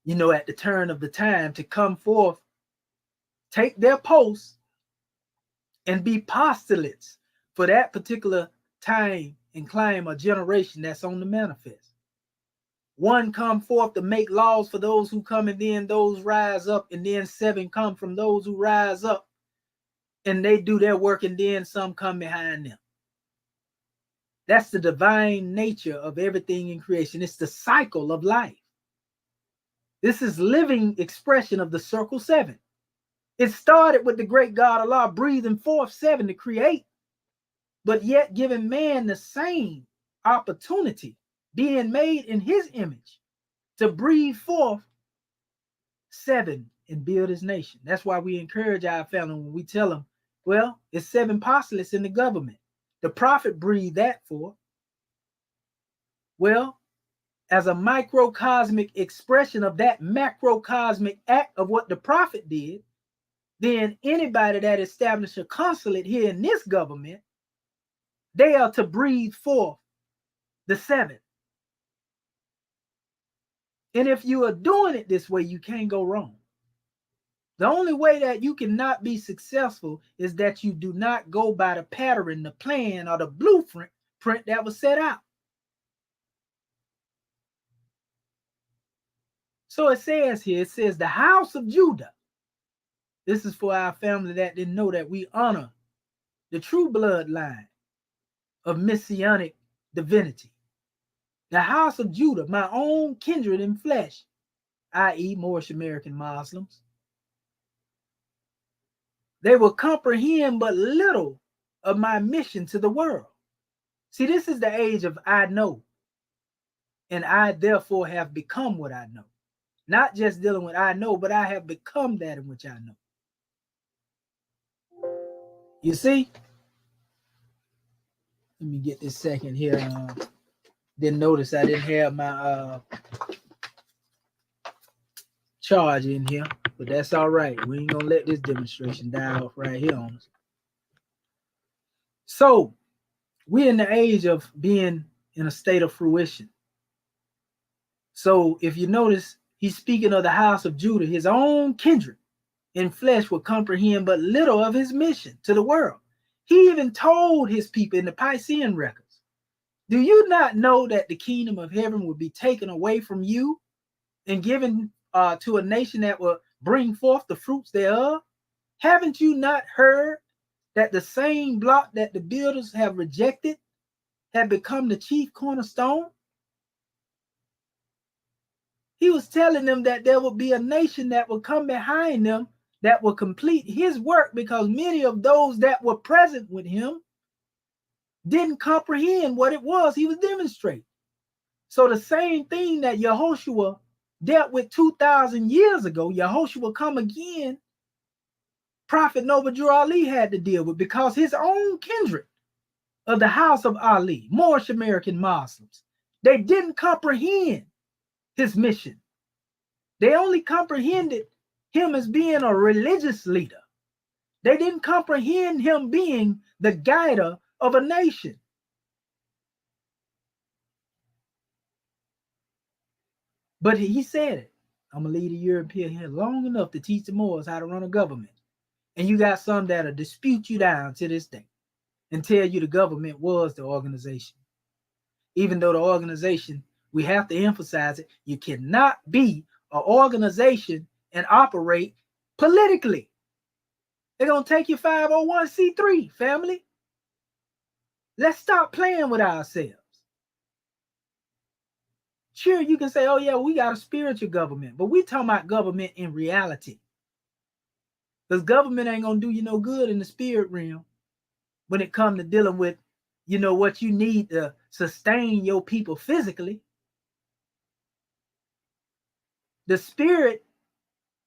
at the turn of the time to come forth, take their posts, and be postulates for that particular time and claim a generation that's on the manifest. One come forth to make laws for those who come, and then those rise up, and then 7 come from those who rise up, and they do their work, and then some come behind them. That's the divine nature of everything in creation. It's the cycle of life. This is living expression of the circle 7. It started with the great God Allah breathing forth 7 to create, but yet giving man the same opportunity, being made in his image, to breathe forth 7 and build his nation. That's why we encourage our family when we tell them, well, it's 7 postulates in the government. The prophet breathed that forth. Well, as a microcosmic expression of that macrocosmic act of what the prophet did, then anybody that established a consulate here in this government, they are to breathe forth the 7. And if you are doing it this way, you can't go wrong. The only way that you cannot be successful is that you do not go by the pattern, the plan, or the blueprint that was set out. So it says here, it says the house of Judah. This is for our family that didn't know that we honor the true bloodline of messianic divinity. The house of Judah, my own kindred in flesh, i.e. Moorish American Muslims. They will comprehend but little of my mission to the world. See, this is the age of I know, and I therefore have become what I know. Not just dealing with I know, but I have become that in which I know. You see? Let me get this second here. Didn't notice I didn't have my charge in here, but that's all right. We ain't gonna let this demonstration die off right here on us. So we're in the age of being in a state of fruition. So if you notice, he's speaking of the house of Judah, his own kindred in flesh will comprehend but little of his mission to the world. He even told his people in the Piscean records, do you not know that the kingdom of heaven will be taken away from you and given to a nation that will bring forth the fruits thereof? Haven't you not heard that the same block that the builders have rejected had become the chief cornerstone? He was telling them that there would be a nation that would come behind them that will complete his work, because many of those that were present with him didn't comprehend what it was he was demonstrating. So the same thing that Yehoshua dealt with 2,000 years ago, Yehoshua come again, Prophet Noble Ali had to deal with, because his own kindred of the house of Ali, Moorish American Muslims, they didn't comprehend his mission. They only comprehended him as being a religious leader. They didn't comprehend him being the guider of a nation. But he said it. I'm going to leave the European here long enough to teach the Moors how to run a government. And you got some that'll dispute you down to this day and tell you the government was the organization. Even though the organization, we have to emphasize it, you cannot be an organization and operate politically. They're going to take you 501c3, family. Let's stop playing with ourselves. Sure, you can say, oh, yeah, we got a spiritual government, but we're talking about government in reality. Because government ain't gonna do you no good in the spirit realm when it comes to dealing with, what you need to sustain your people physically. The spirit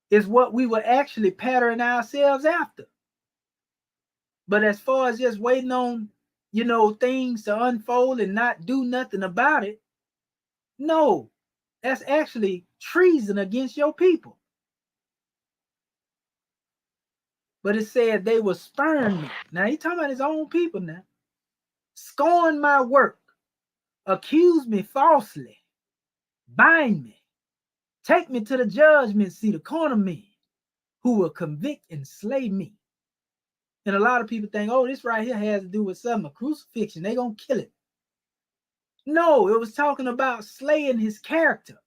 is what we will actually pattern ourselves after. But as far as just waiting on, things to unfold and not do nothing about it, no, that's actually treason against your people. But it said they will spurn me. Now he talking about his own people now. Scorn my work, accuse me falsely, bind me, take me to the judgment seat, a corner me, who will convict and slay me. And a lot of people think, oh, this right here has to do with something, a crucifixion. They gonna kill it. No, it was talking about slaying his character.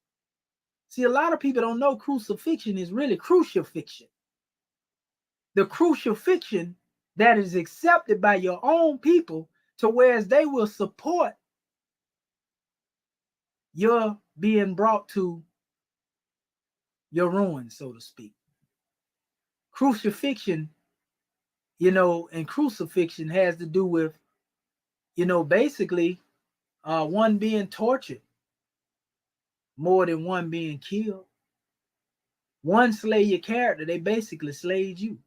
See, a lot of people don't know crucifixion is really crucifixion. The crucifixion that is accepted by your own people, to whereas they will support your being brought to your ruin, so to speak. Crucifixion, and crucifixion has to do with, basically one being tortured more than one being killed. One slay your character, they basically slayed you.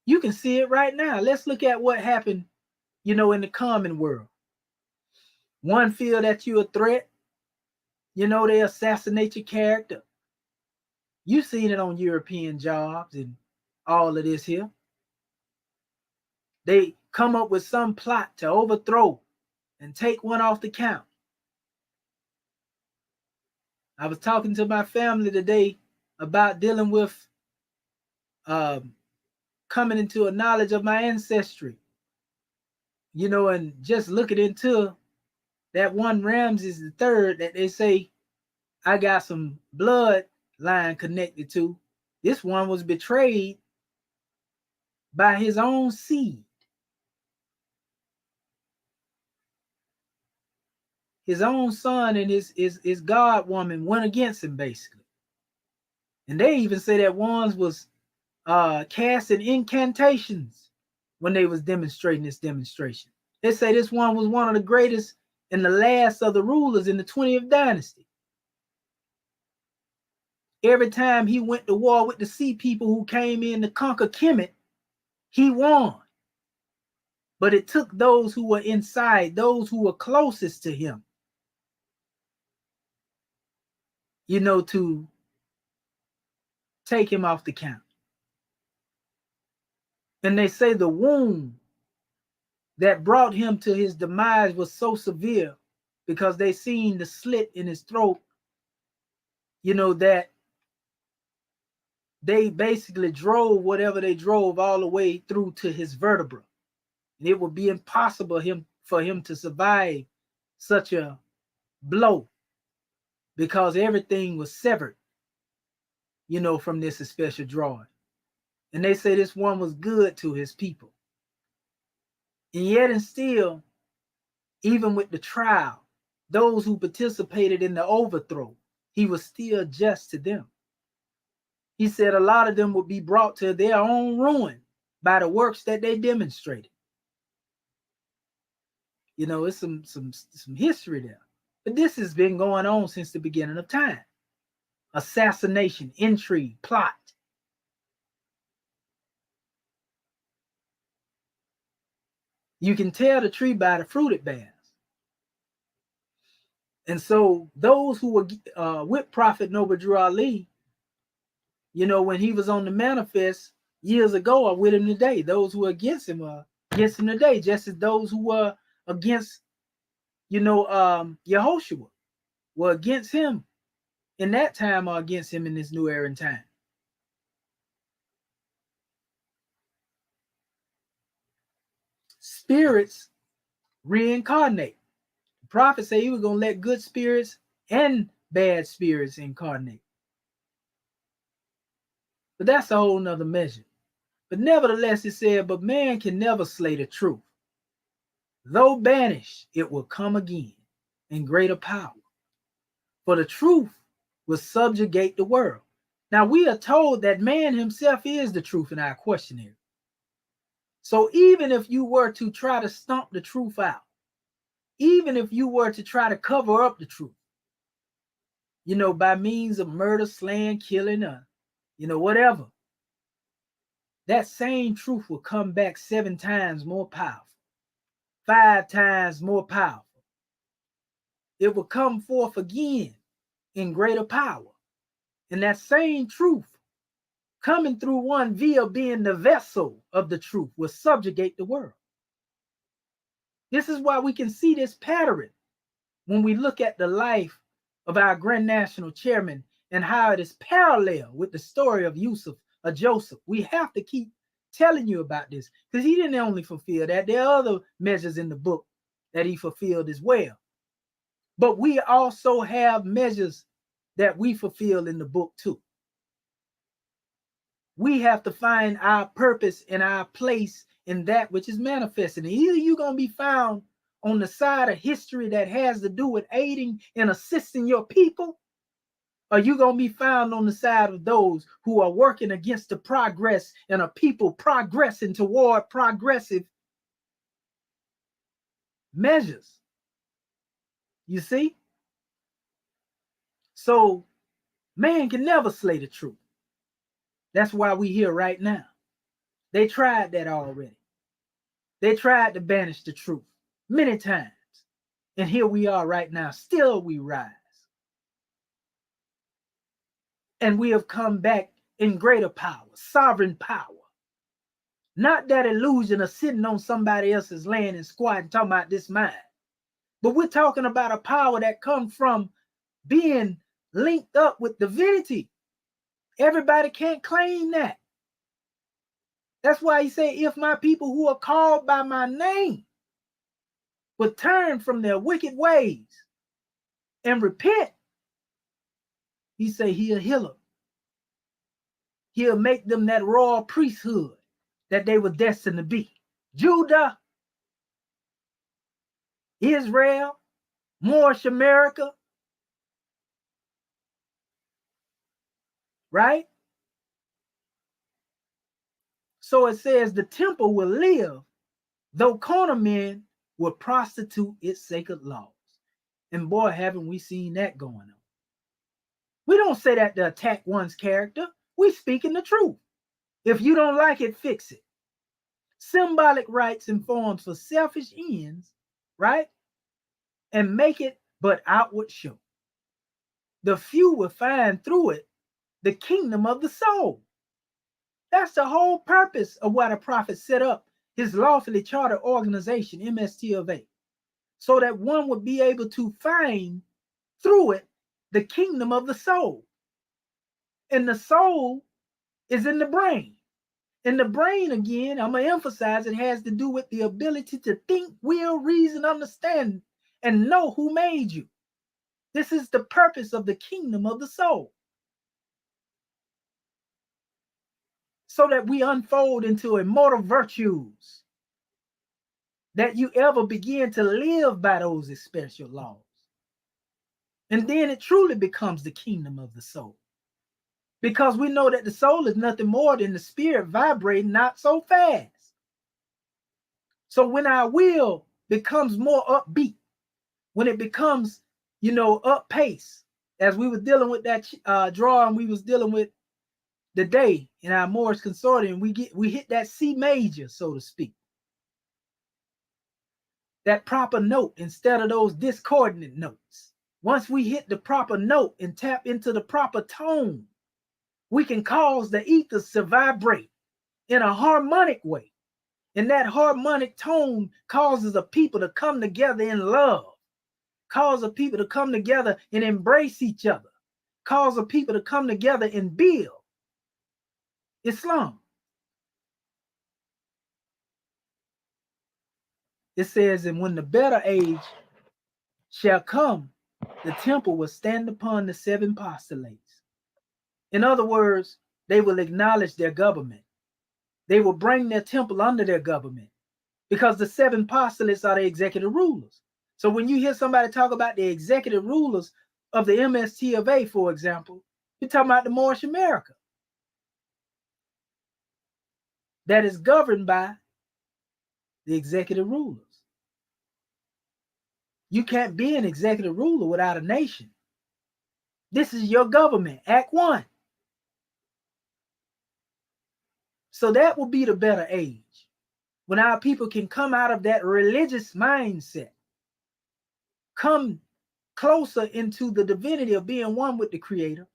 You can see it right now. Let's look at what happened, in the common world. One feel that you're a threat, they assassinate your character. You've seen it on European jobs and all of this here. They come up with some plot to overthrow and take one off the count. I was talking to my family today about dealing with coming into a knowledge of my ancestry, and just looking into that one Ramses the third that they say I got some blood line connected to. This one was betrayed by his own seed. His own son and his God woman went against him, basically. And they even say that ones was casting incantations when they was demonstrating this demonstration. They say this one was one of the greatest and the last of the rulers in the 20th dynasty. Every time he went to war with the sea people who came in to conquer Kemet, he won. But it took those who were inside, those who were closest to him, to take him off the count. And they say the wound that brought him to his demise was so severe because they seen the slit in his throat, that they basically drove whatever they drove all the way through to his vertebra. And it would be impossible for him to survive such a blow because everything was severed, from this special drawing. And they say this one was good to his people. And yet and still, even with the trial, those who participated in the overthrow, he was still just to them. He said a lot of them would be brought to their own ruin by the works that they demonstrated. It's some history there. But this has been going on since the beginning of time. Assassination, intrigue, plot. You can tell the tree by the fruit it bears. And so those who were with Prophet Noble Drew Ali, when he was on the manifest years ago, are with him today. Those who are against him are against him today, just as those who were against, Yehoshua were against him in that time are against him in this new era and time. Spirits reincarnate. The prophet said he was going to let good spirits and bad spirits incarnate. But that's a whole nother measure. But nevertheless, it said, but man can never slay the truth. Though banished, it will come again in greater power. For the truth will subjugate the world. Now, we are told that man himself is the truth in our questionnaire. So even if you were to try to stomp the truth out, even if you were to try to cover up the truth, by means of murder, slaying, killing, whatever, that same truth will come back 7 times more powerful, 5 times more powerful. It will come forth again in greater power. And that same truth coming through one via being the vessel of the truth will subjugate the world. This is why we can see this pattern when we look at the life of our Grand National Chairman and how it is parallel with the story of Yusuf or Joseph. We have to keep telling you about this because he didn't only fulfill that. There are other measures in the book that he fulfilled as well. But we also have measures that we fulfill in the book too. We have to find our purpose and our place in that which is manifesting. Either you're going to be found on the side of history that has to do with aiding and assisting your people, or you're going to be found on the side of those who are working against the progress and a people progressing toward progressive measures. You see? So man can never slay the truth. That's why we here right now. They tried that already. They tried to banish the truth many times. And here we are right now. Still we rise. And we have come back in greater power, sovereign power. Not that illusion of sitting on somebody else's land and squatting talking about this mine. But we're talking about a power that comes from being linked up with divinity. Everybody can't claim that. That's why he said, if my people who are called by my name would turn from their wicked ways and repent, he said he'll heal them. He'll make them that royal priesthood that they were destined to be. Judah, Israel, Moorish America, right? So it says the temple will live, though corner men will prostitute its sacred laws. And boy, haven't we seen that going on. We don't say that to attack one's character. We speaking the truth. If you don't like it, fix it. Symbolic rites and forms for selfish ends, right? And make it but outward show. The few will find through it the kingdom of the soul. That's the whole purpose of why the prophet set up his lawfully chartered organization, MST of A, so that one would be able to find through it the kingdom of the soul. And the soul is in the brain. And the brain, again, I'm going to emphasize, it has to do with the ability to think, will, reason, understand, and know who made you. This is the purpose of the kingdom of the soul. So that we unfold into immortal virtues, that you ever begin to live by those special laws. And then it truly becomes the kingdom of the soul. Because we know that the soul is nothing more than the spirit vibrating not so fast. So when our will becomes more upbeat, when it becomes, up pace, as we were dealing with that drawing we was dealing with the day in our Morris Consortium, we hit that C major, so to speak. That proper note instead of those discordant notes. Once we hit the proper note and tap into the proper tone, we can cause the ethers to vibrate in a harmonic way. And that harmonic tone causes the people to come together in love, causes the people to come together and embrace each other, causes the people to come together and build. Islam. It says, and when the better age shall come, the temple will stand upon the 7 postulates. In other words, they will acknowledge their government. They will bring their temple under their government because the 7 postulates are the executive rulers. So when you hear somebody talk about the executive rulers of the MST of A, for example, You're talking about the Moorish America that is governed by the executive rulers. You can't be an executive ruler without a nation. This is your government, Act 1. So that will be the better age, when our people can come out of that religious mindset, come closer into the divinity of being one with the Creator,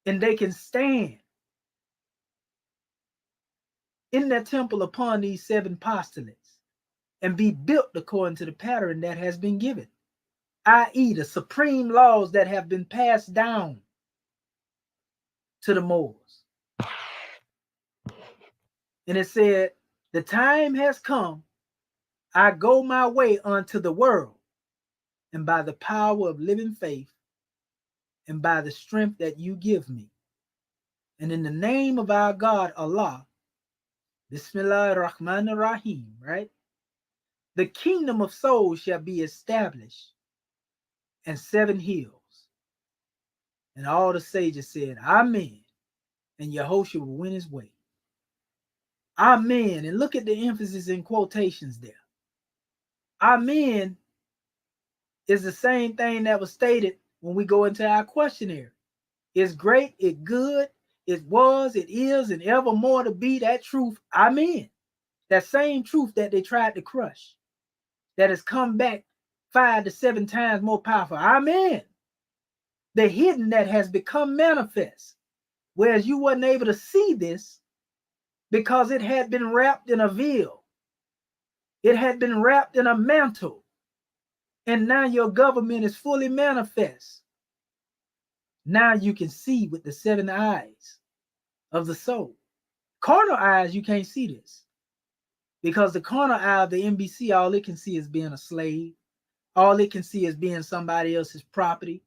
and they can stand in their temple upon these 7 postulates and be built according to the pattern that has been given, i.e., the supreme laws that have been passed down to the Moors. And it said, the time has come, I go my way unto the world, and by the power of living faith, and by the strength that you give me, and in the name of our God, Allah, Bismillah ar-Rahman ar-Rahim, right? The kingdom of souls shall be established, and 7 hills. And all the sages said, Amen. And Yahushua will win his way. Amen. And look at the emphasis in quotations there. Amen is the same thing that was stated when we go into our questionnaire. It's great, it's good, it was, it is, and evermore to be that truth. Amen. That same truth that they tried to crush, that has come back 5 to 7 times more powerful. Amen. The hidden that has become manifest, whereas you wasn't able to see this because it had been wrapped in a veil. It had been wrapped in a mantle. And now your government is fully manifest. Now you can see with the 7 eyes of the soul. Carnal eyes, you can't see this. Because the carnal eye of the NBC, all it can see is being a slave. All it can see is being somebody else's property.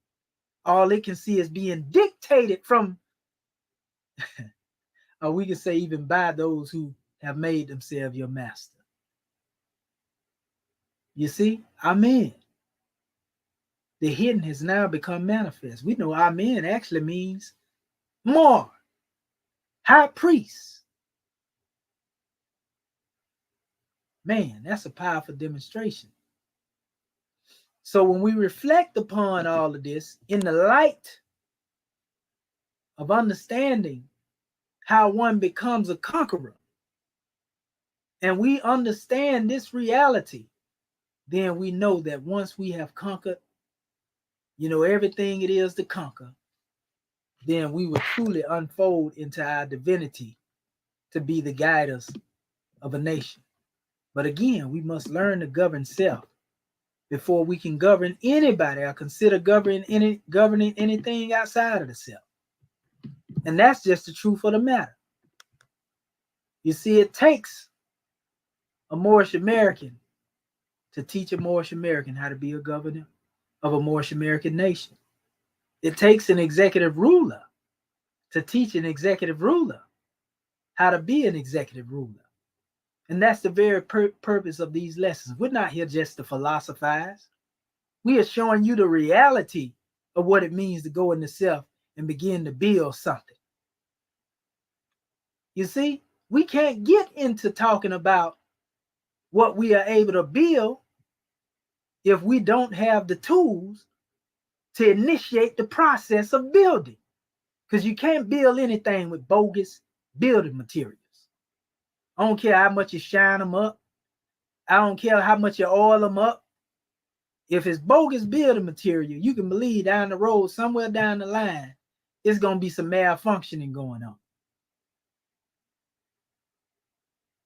All it can see is being dictated from, or we can say even by those who have made themselves your master. You see, Amen. The hidden has now become manifest. We know Amen actually means more. High priest. Man, that's a powerful demonstration. So when we reflect upon all of this in the light of understanding how one becomes a conqueror, and we understand this reality, then we know that once we have conquered, everything it is to conquer, then we will truly unfold into our divinity to be the guiders of a nation. But again, we must learn to govern self before we can govern anybody or consider governing anything outside of the self. And that's just the truth of the matter. You see, it takes a Moorish American to teach a Moorish American how to be a governor of a Moorish American nation. It takes an executive ruler to teach an executive ruler how to be an executive ruler. And that's the very purpose of these lessons. We're not here just to philosophize. We are showing you the reality of what it means to go into self and begin to build something. You see, we can't get into talking about what we are able to build if we don't have the tools to initiate the process of building. Because you can't build anything with bogus building materials. I don't care how much you shine them up. I don't care how much you oil them up. If it's bogus building material, you can believe down the road, somewhere down the line, it's going to be some malfunctioning going on.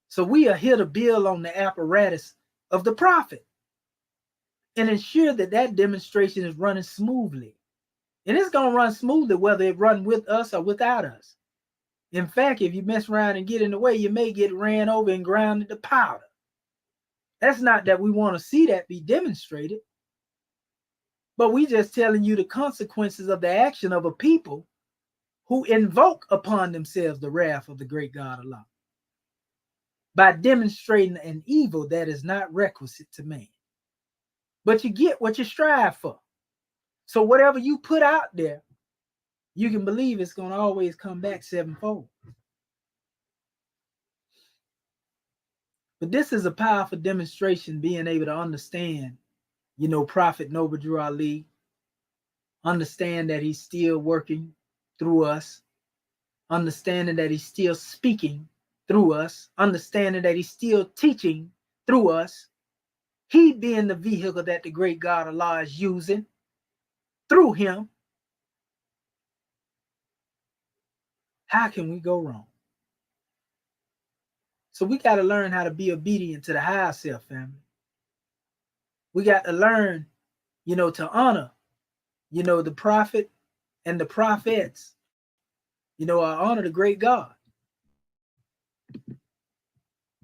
So we are here to build on the apparatus of the prophet and ensure that that demonstration is running smoothly. And it's going to run smoothly whether it run with us or without us. In fact, if you mess around and get in the way, you may get ran over and ground to powder. That's not that we want to see that be demonstrated, but we just telling you the consequences of the action of a people who invoke upon themselves the wrath of the great God Allah by demonstrating an evil that is not requisite to man. But you get what you strive for. So whatever you put out there, you can believe it's going to always come back sevenfold. But this is a powerful demonstration, being able to understand, Prophet Noble Drew Ali, understand that he's still working through us, understanding that he's still speaking through us, understanding that he's still teaching through us, he being the vehicle that the great God Allah is using through him. How can we go wrong? So we got to learn how to be obedient to the higher self, family. We got to learn, to honor, the prophet and the prophets, honor the great God.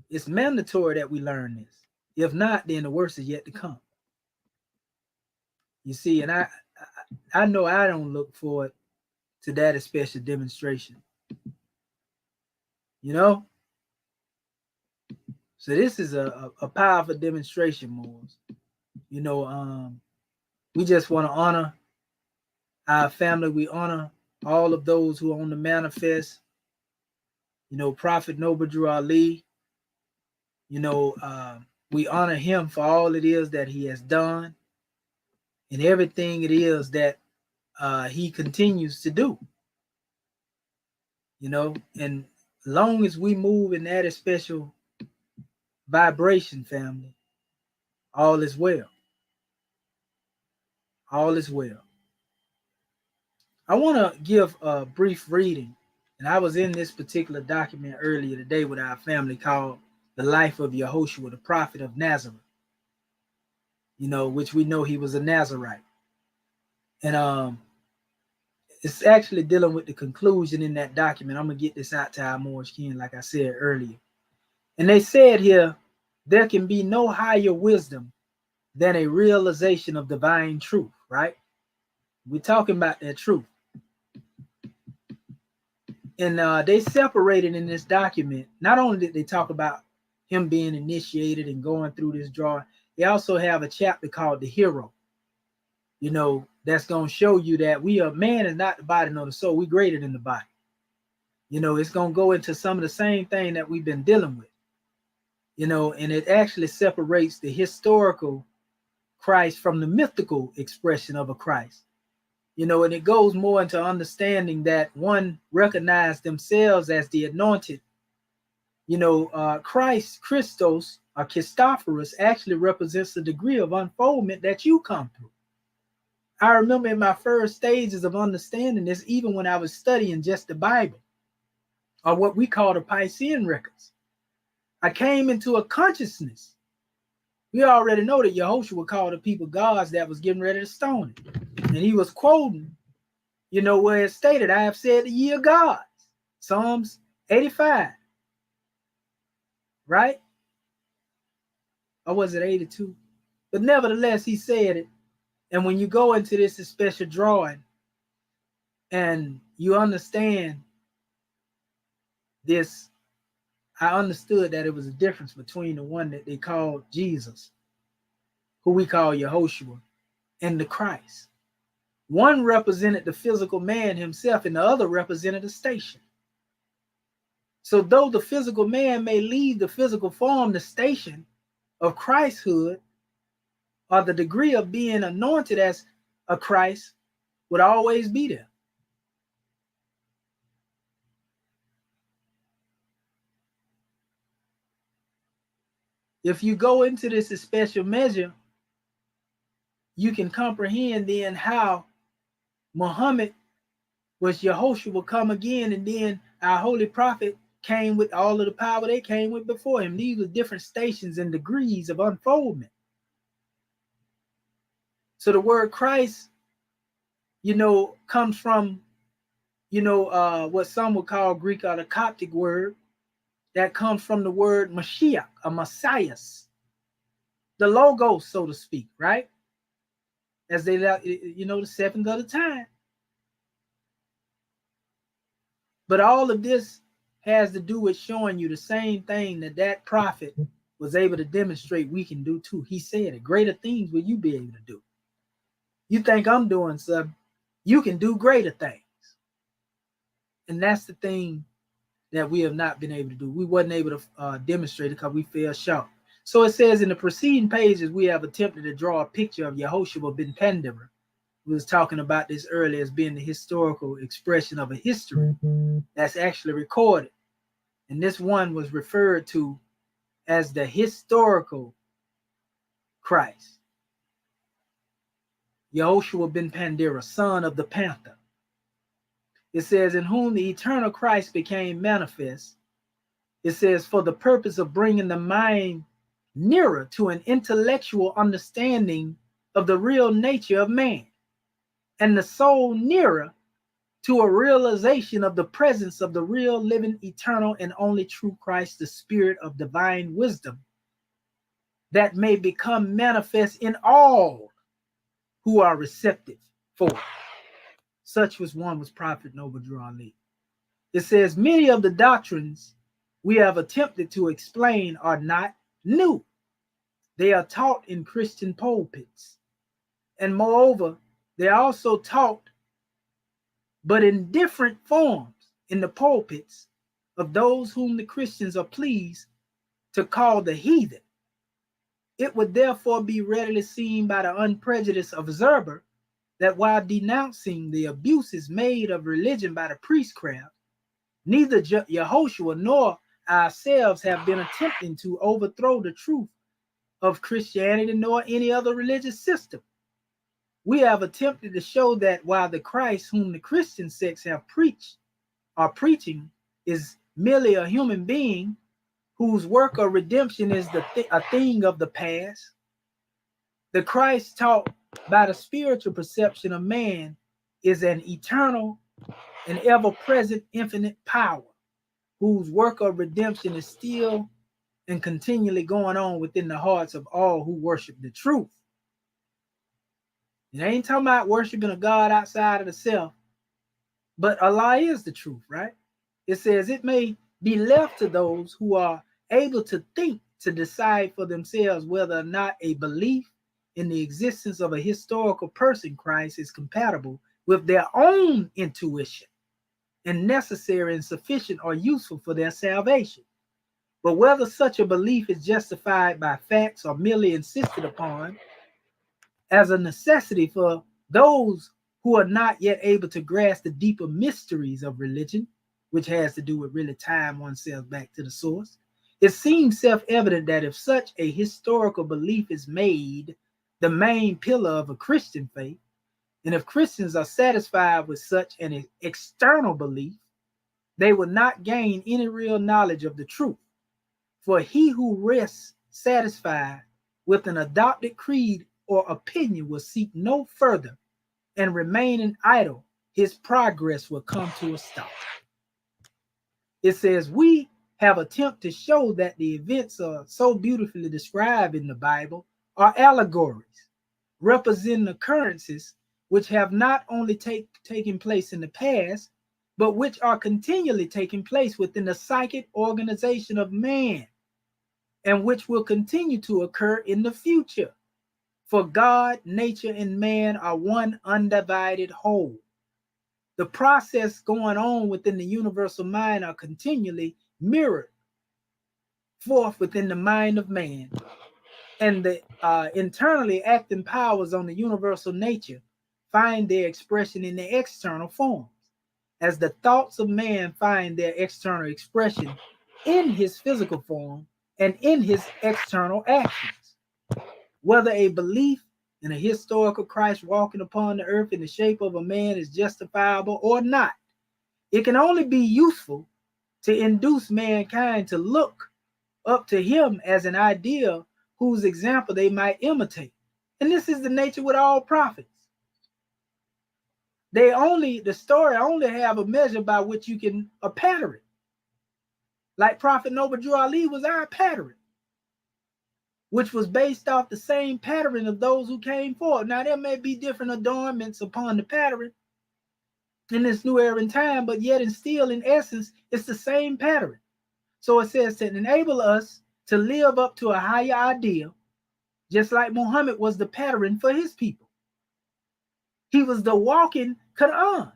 It's mandatory that we learn this. If not, then the worst is yet to come. You see, and I know I don't look forward to that special demonstration. So this is a powerful demonstration, Moors. We just want to honor our family. We honor all of those who are on the manifest. Prophet Noble Drew Ali. We honor him for all it is that he has done and everything it is that he continues to do. And long as we move in that special vibration, family, all is well. All is well. I want to give a brief reading, and I was in this particular document earlier today with our family called The Life of Yehoshua, the Prophet of Nazareth, which we know he was a Nazarite. And it's actually dealing with the conclusion in that document. I'm going to get this out to our Moorish kin, like I said earlier. And they said here, there can be no higher wisdom than a realization of divine truth, right? We're talking about that truth. And they separated in this document. Not only did they talk about him being initiated and going through this drawing, they also have a chapter called The Hero. That's going to show you that man is not the body nor the soul. We're greater than the body. It's going to go into some of the same thing that we've been dealing with. And it actually separates the historical Christ from the mythical expression of a Christ. And it goes more into understanding that one recognized themselves as the anointed. Christ, Christos, or Christophorus actually represents the degree of unfoldment that you come through. I remember in my first stages of understanding this, even when I was studying just the Bible, or what we call the Piscean records, I came into a consciousness. We already know that Yehoshua called the people gods that was getting ready to stone him. And he was quoting, where it stated, I have said the ye are gods. Psalms 85. Right? Or was it 82? But nevertheless, he said it. And when you go into this special drawing and you understand this, I understood that it was a difference between the one that they called Jesus, who we call Yehoshua, and the Christ. One represented the physical man himself, and the other represented a station. So though the physical man may leave the physical form, the station of Christhood, or the degree of being anointed as a Christ, would always be there. If you go into this special measure, you can comprehend then how Muhammad was Yehoshua will come again, and then our holy prophet came with all of the power they came with before him. These were different stations and degrees of unfoldment. So the word Christ, comes from, what some would call Greek or the Coptic word that comes from the word Mashiach, a Messiah, the logos, so to speak, right? As they, the seventh of the time. But all of this has to do with showing you the same thing that prophet was able to demonstrate we can do too. He said it. Greater things will you be able to do. You think I'm doing something, you can do greater things. And that's the thing that we have not been able to do. We wasn't able to demonstrate it because we fell short. So it says in the preceding pages, we have attempted to draw a picture of Yehoshua ben Pandera. We was talking about this earlier as being the historical expression of a history that's actually recorded. And this one was referred to as the historical Christ. Yehoshua ben Pandera, son of the Panther. It says, in whom the eternal Christ became manifest. It says, for the purpose of bringing the mind nearer to an intellectual understanding of the real nature of man, and the soul nearer to a realization of the presence of the real, living, eternal, and only true Christ, the spirit of divine wisdom, that may become manifest in all who are receptive for it. Such was Prophet Noble Drew Ali. It says, many of the doctrines we have attempted to explain are not new. They are taught in Christian pulpits. And moreover, they are also taught, but in different forms, in the pulpits of those whom the Christians are pleased to call the heathen. It would therefore be readily seen by the unprejudiced observer that while denouncing the abuses made of religion by the priestcraft, neither Yehoshua nor ourselves have been attempting to overthrow the truth of Christianity nor any other religious system. We have attempted to show that while the Christ whom the Christian sects have preached or preaching is merely a human being whose work of redemption is a thing of the past, the Christ taught by the spiritual perception of man is an eternal and ever-present infinite power whose work of redemption is still and continually going on within the hearts of all who worship the truth. It ain't talking about worshiping a God outside of the self, but Allah is the truth, right? It says it may be left to those who are able to think to decide for themselves whether or not a belief in the existence of a historical person Christ is compatible with their own intuition and necessary and sufficient or useful for their salvation. But whether such a belief is justified by facts or merely insisted upon as a necessity for those who are not yet able to grasp the deeper mysteries of religion, which has to do with really tying oneself back to the source, it seems self-evident that if such a historical belief is made the main pillar of a Christian faith, and if Christians are satisfied with such an external belief, they will not gain any real knowledge of the truth. For he who rests satisfied with an adopted creed or opinion will seek no further, and remaining idle, his progress will come to a stop. It says, we have attempted to show that the events are so beautifully described in the Bible are allegories, representing occurrences which have not only taken place in the past, but which are continually taking place within the psychic organization of man, and which will continue to occur in the future. For God, nature, and man are one undivided whole. The process going on within the universal mind are continually mirrored forth within the mind of man, and the internally acting powers on the universal nature find their expression in the external forms, as the thoughts of man find their external expression in his physical form and in his external actions. Whether a belief in a historical Christ walking upon the earth in the shape of a man is justifiable or not, it can only be useful to induce mankind to look up to him as an ideal whose example they might imitate. And this is the nature with all prophets. The story only have a measure by which you can pattern it. Like Prophet Noble Drew Ali was our pattern, which was based off the same pattern of those who came forward. Now, there may be different adornments upon the pattern in this new era in time, but yet and still, in essence, it's the same pattern. So it says to enable us to live up to a higher ideal, just like Muhammad was the pattern for his people. He was the walking Quran.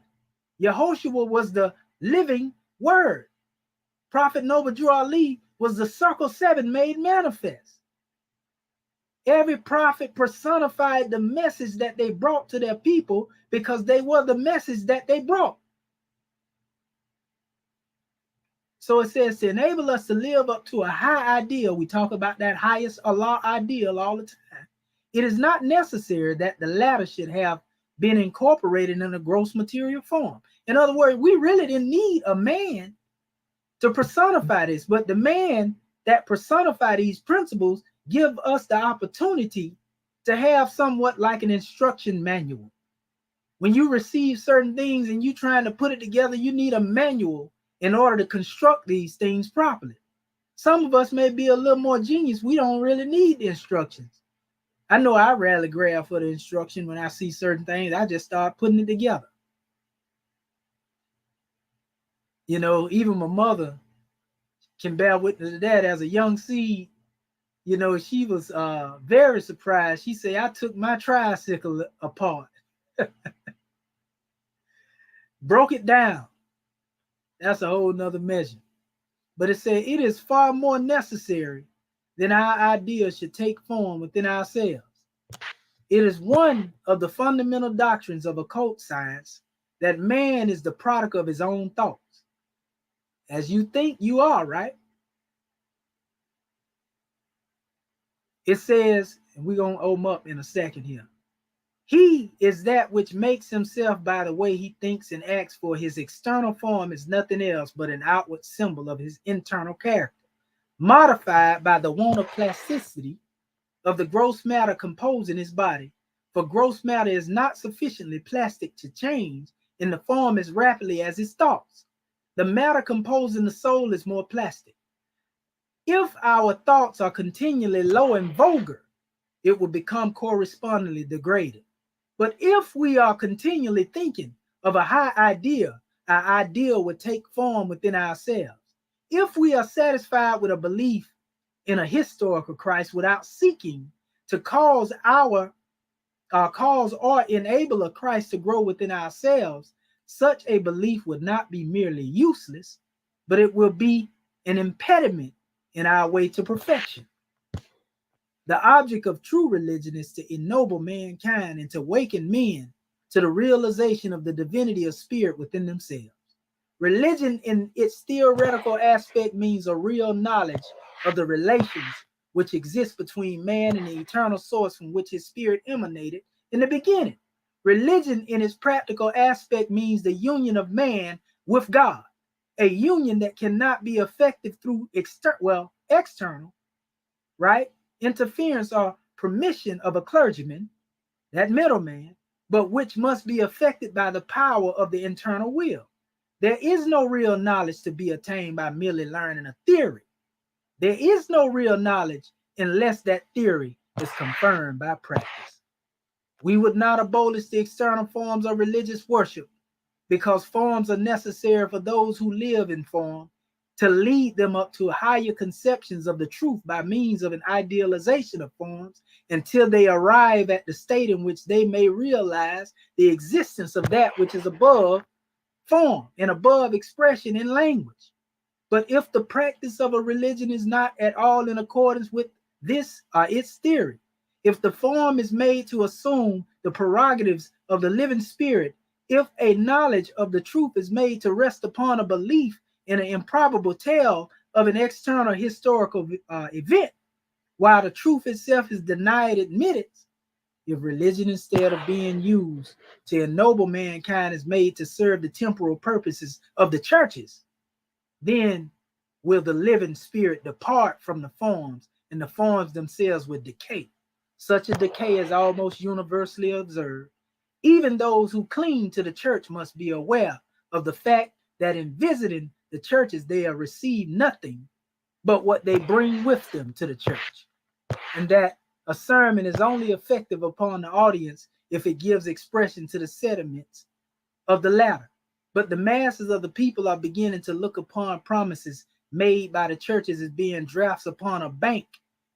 Yehoshua was the living word. Prophet Noble Drew Ali was the Circle 7 made manifest. Every prophet personified the message that they brought to their people because they were the message that they brought. So it says to enable us to live up to a high ideal. We talk about that highest Allah ideal all the time. It is not necessary that the latter should have been incorporated in a gross material form. In other words, we really didn't need a man to personify this, but the man that personify these principles give us the opportunity to have somewhat like an instruction manual. When you receive certain things and you trying to put it together, you need a manual in order to construct these things properly. Some of us may be a little more genius. We don't really need the instructions. I know I rarely grab for the instruction when I see certain things. I just start putting it together. You know, even my mother can bear witness to that. As a young seed, you know, she was very surprised. She said, I took my tricycle apart, broke it down. That's a whole nother measure. But it said it is far more necessary than our ideas should take form within ourselves. It is one of the fundamental doctrines of occult science that man is the product of his own thoughts. As you think, you are, right? It says, and we're going to open up in a second here. He is that which makes himself by the way he thinks and acts, for his external form is nothing else but an outward symbol of his internal character, modified by the want of plasticity of the gross matter composing his body. For gross matter is not sufficiently plastic to change in the form as rapidly as his thoughts. The matter composing the soul is more plastic. If our thoughts are continually low and vulgar, it will become correspondingly degraded. But if we are continually thinking of a high idea, our ideal would take form within ourselves. If we are satisfied with a belief in a historical Christ without seeking to cause or enable a Christ to grow within ourselves, such a belief would not be merely useless, but it will be an impediment in our way to perfection. The object of true religion is to ennoble mankind and to awaken men to the realization of the divinity of spirit within themselves. Religion in its theoretical aspect means a real knowledge of the relations which exist between man and the eternal source from which his spirit emanated in the beginning. Religion in its practical aspect means the union of man with God, a union that cannot be effective through external, right? Interference or permission of a clergyman, that middleman, but which must be affected by the power of the internal will. There is no real knowledge to be attained by merely learning a theory. There is no real knowledge unless that theory is confirmed by practice. We would not abolish the external forms of religious worship because forms are necessary for those who live in form to lead them up to higher conceptions of the truth by means of an idealization of forms until they arrive at the state in which they may realize the existence of that which is above form and above expression in language. But if the practice of a religion is not at all in accordance with this or its theory, if the form is made to assume the prerogatives of the living spirit, if a knowledge of the truth is made to rest upon a belief in an improbable tale of an external historical event, while the truth itself is denied admittance, if religion instead of being used to ennoble mankind is made to serve the temporal purposes of the churches, then will the living spirit depart from the forms, and the forms themselves will decay. Such a decay is almost universally observed. Even those who cling to the church must be aware of the fact that in visiting the churches, they have received nothing but what they bring with them to the church, and that a sermon is only effective upon the audience if it gives expression to the sentiments of the latter. But the masses of the people are beginning to look upon promises made by the churches as being drafts upon a bank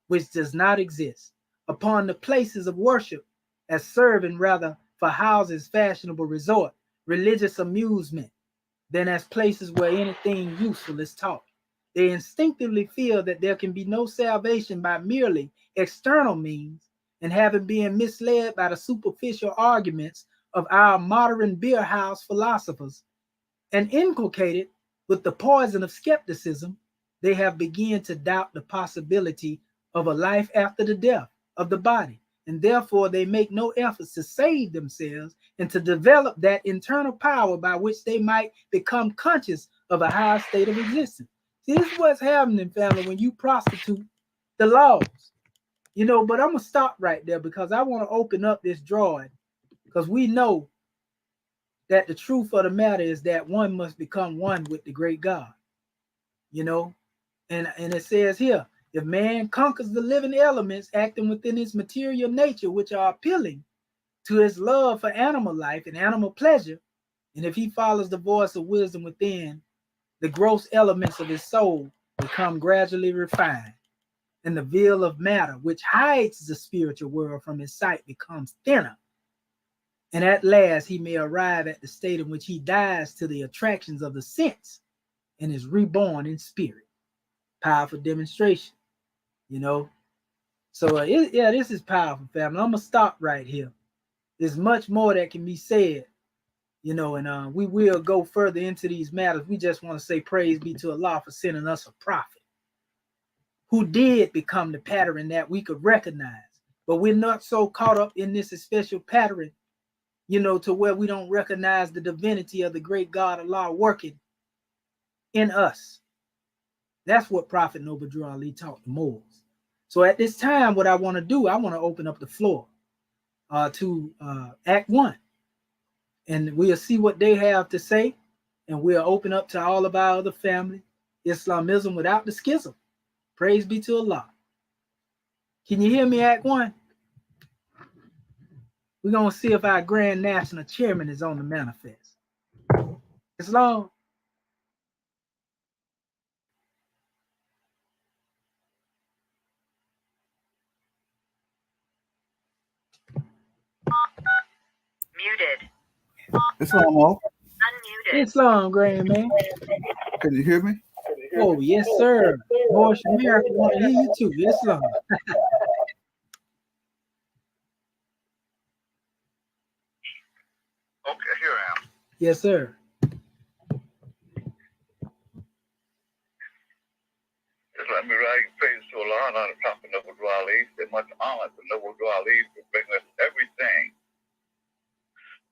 which does not exist, upon the places of worship as serving rather for houses, fashionable resort, religious amusement, than as places where anything useful is taught. They instinctively feel that there can be no salvation by merely external means, and having been misled by the superficial arguments of our modern beer house philosophers and inculcated with the poison of skepticism, they have begun to doubt the possibility of a life after the death of the body, and therefore they make no efforts to save themselves and to develop that internal power by which they might become conscious of a higher state of existence. See, this is what's happening, family, when you prostitute the laws. But I'm gonna stop right there because I want to open up this drawing, because we know that the truth of the matter is that one must become one with the great God. you know and it says here, if man conquers the living elements acting within his material nature, which are appealing to his love for animal life and animal pleasure, and if he follows the voice of wisdom within, the gross elements of his soul become gradually refined, and the veil of matter which hides the spiritual world from his sight becomes thinner, and at last he may arrive at the state in which he dies to the attractions of the sense and is reborn in spirit. Powerful demonstration, you know. So this is powerful, family. I'm gonna stop right here. There's much more that can be said, and we will go further into these matters. We just want to say praise be to Allah for sending us a prophet who did become the pattern that we could recognize. But we're not so caught up in this special pattern, to where we don't recognize the divinity of the great God Allah working in us. That's what Prophet Noble Drew Ali taught the Moors. So at this time, what I want to do, I want to open up the floor to Act 1. And we'll see what they have to say. And we'll open up to all of our other family. Islamism without the schism. Praise be to Allah. Can you hear me, Act 1? We're going to see if our Grand National Chairman is on the manifest. Islam. Muted. Islam off. Unmuted. Islam, Grand Man. Can you hear me? Oh, yes, sir. Voice America want to hear you too. Islam. Okay, here I am. Yes, sir. Just let me write praise to Allah and honor Prophet Noble Drew Ali. Say much honor to Noble Drew Ali for bringing us everything.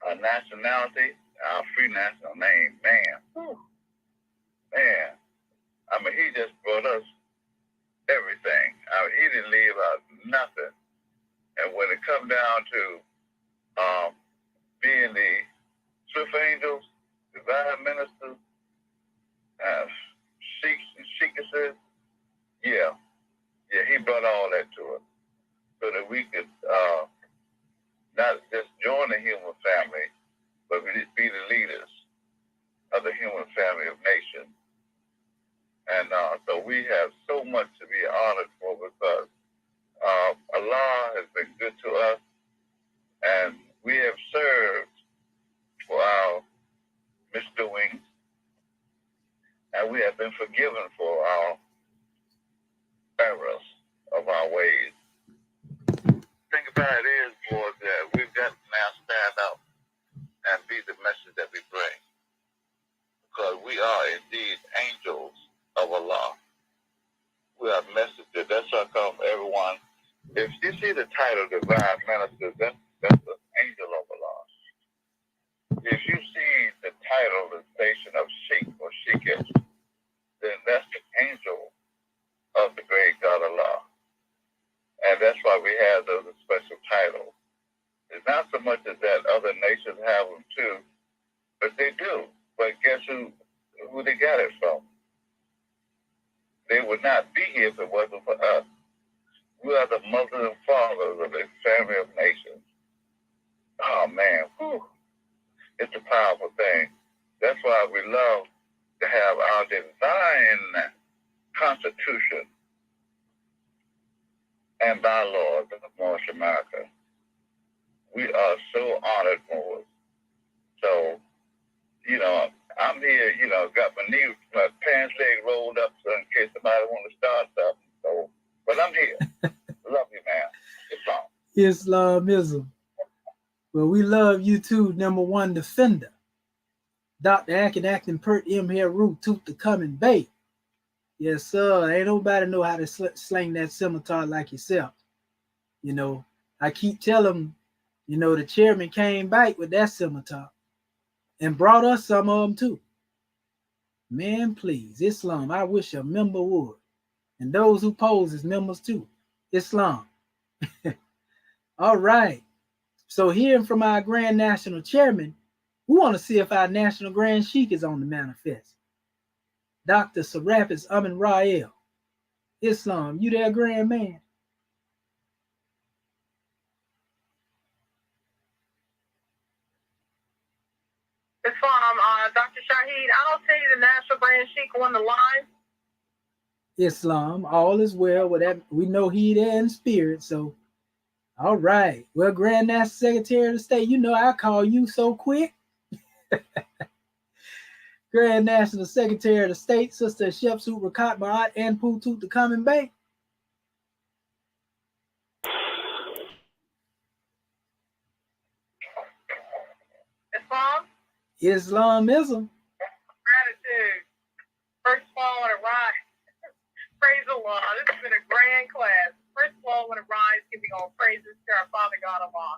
Our nationality, our free national name, man. Man. I mean, he just brought us everything. I mean, he didn't leave out nothing. And when it comes down to being the Swift Angels, Divine Ministers, Sheiks and Sheikesses, yeah, he brought all that to us so that we could not just join the human family, but be the leaders of the human family of nations. And so we have so much to be honored for, because Allah has been good to us, and we have served for our misdoings, and we have been forgiven for our errors of our ways. The thing about it is, boys, that we've got to now stand up and be the message that we bring, because we are indeed angels of Allah. We are messengers. That's how come everyone, if you see the title Divine Minister, that's the angel of Allah. If you see the title, the station of Sheikh or Sheikhish, then that's the angel of the great God Allah. And that's why we have those special titles. It's not so much as that other nations have them too, but they do. But guess who they got it from? They would not be here if it wasn't for us. We are the mothers and fathers of the family of nations. Oh, man. Whew. It's a powerful thing. That's why we love to have our divine Constitution and bylaws of North America. We are so honored, Moors. So, I'm here, got my pants leg rolled up so in case somebody want to start something. So, but I'm here. Love you, man. Islamism. Well, we love you too, number one defender. Dr. Acting Pert M. Hair Root Tooth the Coming Bay. Yes, sir. Ain't nobody know how to sling that scimitar like yourself. I keep telling them, the chairman came back with that scimitar and brought us some of them too. Man, please, Islam, I wish a member would. And those who pose as members too. Islam. All right. So hearing from our Grand National Chairman, we want to see if our National Grand Sheik is on the manifest. Dr. Serapis Amin Rael. Islam, you there, Grand Man? Islam, Dr. Shahid, I don't see the National Grand Sheik on the line. Islam, all is well. With that, we know he there in spirit, so all right. Well, Grand National Secretary of the State, I call you so quick. Grand National Secretary of the State, Sister Shepsut Rakat Ma'at and Putut the Coming Bay. Islamism. Gratitude. First of all, I want to rise. Praise the Lord. This has been a grand class. First of all, I want to rise, giving all praises to our Father God of all.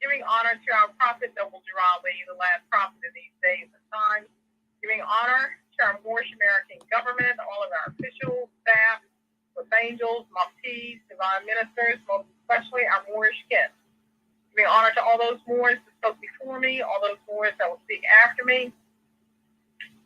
Giving honor to our prophet, Noble Jurali, the last prophet in these days and times. Giving honor to our Moorish American government, all of our officials, staff, with angels, muftis, divine ministers, most especially our Moorish guests. Giving honor to all those Moors that spoke before me, all those Moors that will speak after me.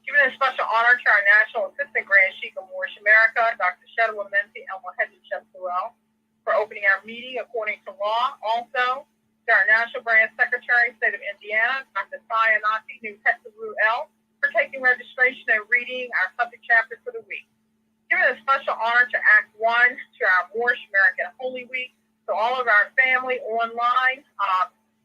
Giving a special honor to our National Assistant Grand Sheik of Moorish America, Dr. Shadwa Menti El Moheddin Shemsuel, for opening our meeting according to law. Also, to our National Grand Secretary, State of Indiana, Dr. Sayanati New Petsaru L, for taking registration and reading our subject chapter for the week. Giving a special honor to Act 1, to our Moorish American Holy Week, to all of our family online.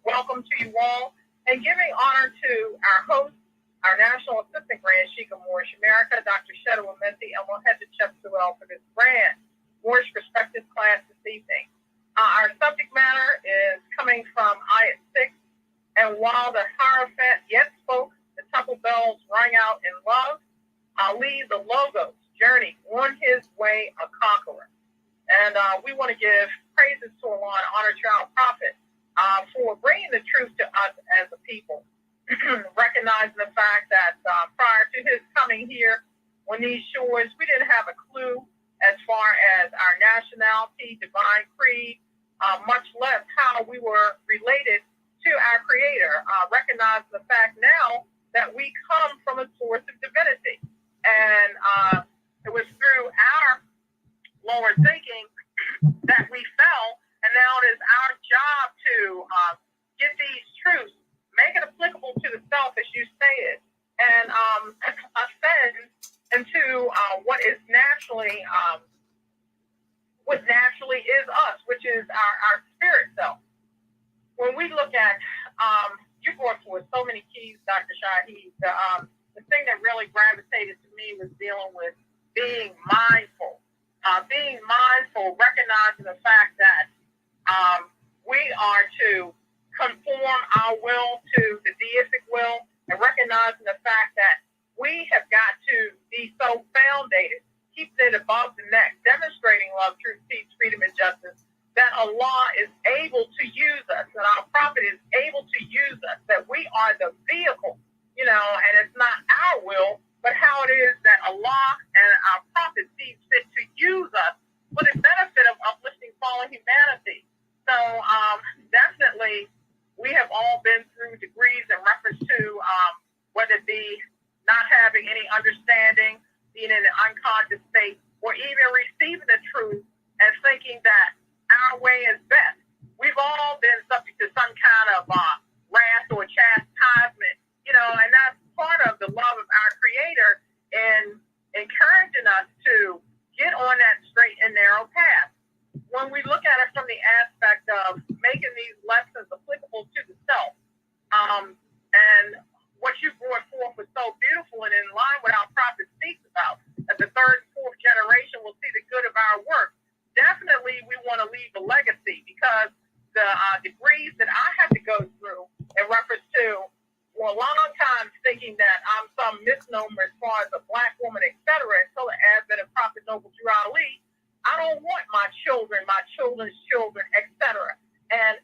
Welcome to you all. And giving honor to our host, our National Assistant Grand Sheik of Moorish America, Dr. Shadwa Menti El Moheddin Shemsuel, for this grand Moorish Perspectives class this evening. Our subject matter is coming from Ayat 6, and while the Hierophant yet spoke, the temple bells rang out in love. Ali, the Logos, journeyed on his way a conqueror. And we want to give praises to Allah and honor to our prophet for bringing the truth to us as a people. Recognizing the fact that prior to his coming here on these shores, we didn't have a clue as far as our nationality, divine creed, much less how we were related to our Creator. Recognizing the fact now that we come from a source of divinity. And it was through our lower thinking that we fell, and now it is our job to get these truths, make it applicable to the self, as you stated, and ascend into what is naturally, what naturally is us, which is our spirit self. When we look at, you brought forth so many keys, Dr. Shahid. The thing that really gravitated to me was dealing with being mindful. Being mindful, recognizing the fact that we are to conform our will to the deistic will, and recognizing the fact that we have got to be so foundated, keeping it above the neck, demonstrating love, truth, peace, freedom, and justice, that Allah is able to use us, that our prophet is able to use us, that we are the vehicle, and it's not our will, but how it is that Allah and our prophet sees fit to use us for the benefit of uplifting fallen humanity. So definitely, we have all been through degrees in reference to whether it be not having any understanding, being in an unconscious state, or even receiving the truth and thinking that our way is best. We've all been subject to some kind of wrath or chastisement, and that's part of the love of our Creator in encouraging us to get on that straight and narrow path. When we look at it from the aspect of making these lessons applicable to the self, and what you brought forth was so beautiful and in line with our prophet speaks about, that the third and fourth generation will see the good of our work. Definitely, we want to leave a legacy, because the degrees that I had to go through in reference to, for a long time, thinking that I'm some misnomer as far as a black woman, etc., until the advent of Prophet Noble Drew Ali. I don't want my children, my children's children, etc., and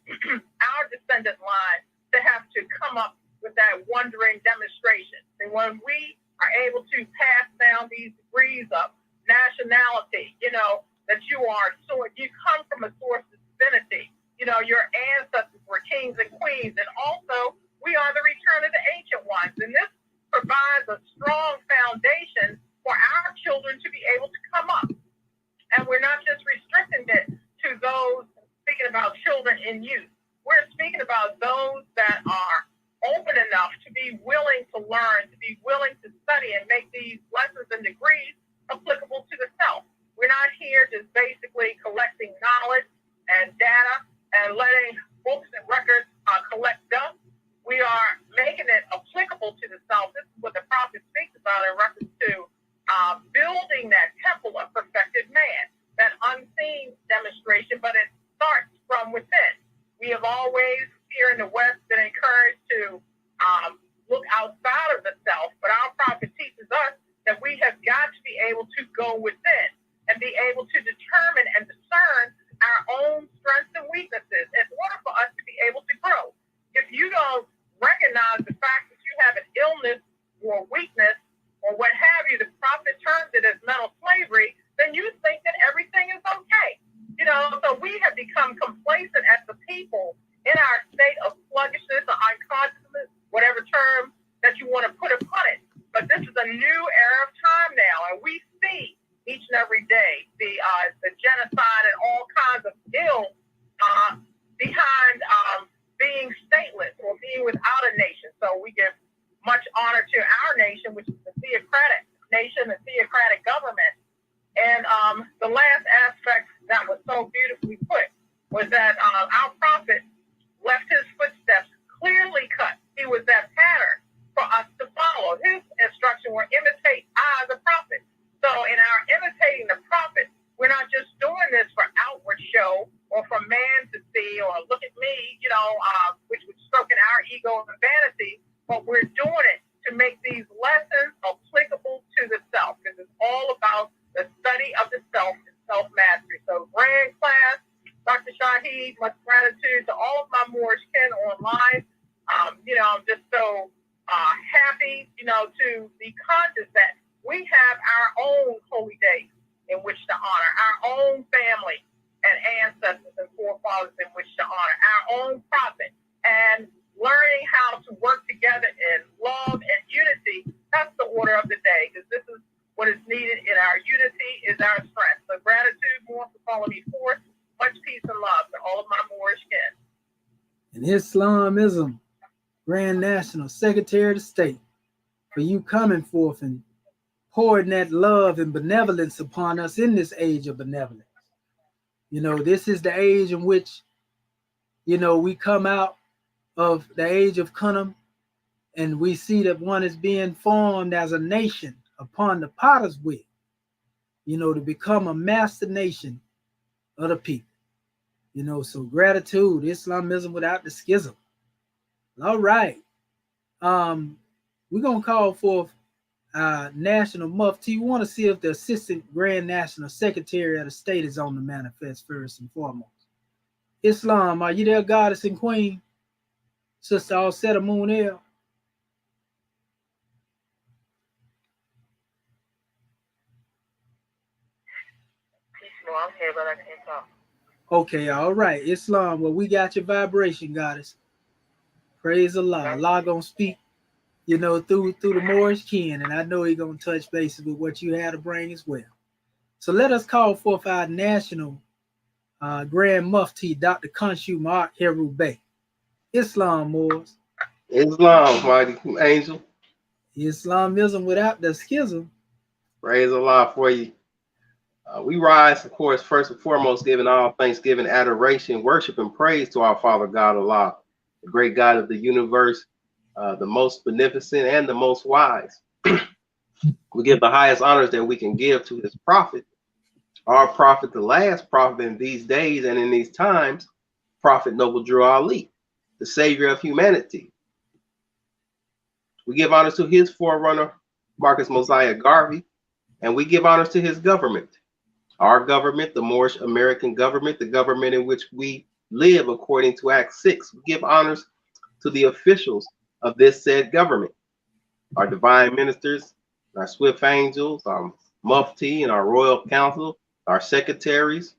our descendant line to have to come up with that wondering demonstration. And when we are able to pass down these degrees of nationality, that you come from a source of divinity. Your ancestors were kings and queens, and also we are the return of the ancient ones. And this provides a strong foundation for our children to be able to come up. And we're not just restricting it to those speaking about children and youth. We're speaking about those that are open enough to be willing to learn, to be willing to study and make these lessons and degrees applicable to the self. We're not here just basically collecting knowledge and data and letting books and records collect dust. We are making it applicable to the self. This is what the prophet speaks about in reference to building that temple of perfected man, that unseen demonstration, but it starts from within. We have always, here in the West, been encouraged to look outside of the self, but our prophet teaches us that we have got to be able to go within and be able to determine and discern our own strengths and weaknesses in order for us to be able to grow. If you don't recognize the fact that you have an illness or weakness or what have you, the prophet terms it as mental slavery, then you think that everything is okay. So we have become complacent as the people in our state of sluggishness or unconsciousness, whatever term that you want to put upon it. But this is a new era of time now, and we see each and every day the genocide and all kinds of ill behind being stateless or being without a nation. So we give much honor to our nation, which is the theocratic nation, the theocratic government. And the last aspect that was so beautifully put was that our prophet left his footsteps clearly cut. He was that pattern for us to follow. His instruction were imitate I, the prophet. So in our imitating the prophet, we're not just doing this for outward show or for man to see or look at me, which was stroking our ego and vanity, but we're doing it to make these lessons applicable to the self, because it's all about the study of the self and self-mastery. So grand class, Dr. Shaheed, much gratitude to all of my Moorish kin online. I'm just so happy, to be conscious that we have our own holy days in which to honor, our own family and ancestors and forefathers in which to honor, our own prophet, and learning how to work together in love and unity. That's the order of the day, because this is what is needed in our unity is our strength. So gratitude more for calling me forth. Much peace and love to all of my Moorish kin. And Islamism, Grand National Secretary of State, for you coming forth and pouring that love and benevolence upon us in this age of benevolence. This is the age in which, we come out of the age of Cunham, and we see that one is being formed as a nation upon the potter's wheel, to become a master nation of the people. So gratitude, Islamism without the schism. All right. We're going to call forth National Mufti. We want to see if the Assistant Grand National Secretary of the State is on the manifest first and foremost. Islam, are you there, Goddess and Queen? Sister Alseta Moonell. I'm here, but I can't talk. Okay, all right. Islam, well, we got your vibration, Goddess. Praise Allah. Allah gonna speak, through the Moorish kin, and I know He's gonna touch bases with what you had to bring as well. So let us call forth our national Grand Mufti, Dr. Khonshu Ma'at Heru Bey. Islam, Moors. Islam, mighty angel. Islamism without the schism. Praise Allah for you. We rise, of course, first and foremost, giving all thanksgiving, adoration, worship, and praise to our Father God Allah, the great God of the universe, the most beneficent and the most wise. We give the highest honors that we can give to his prophet, our prophet, the last prophet in these days and in these times, Prophet Noble Drew Ali, the savior of humanity. We give honors to his forerunner, Marcus Mosiah Garvey, and we give honors to his government, our government, the Moorish American government, the government in which we live according to Act 6. We give honors to the officials of this said government, our divine ministers, our swift angels, our mufti and our royal council, our secretaries.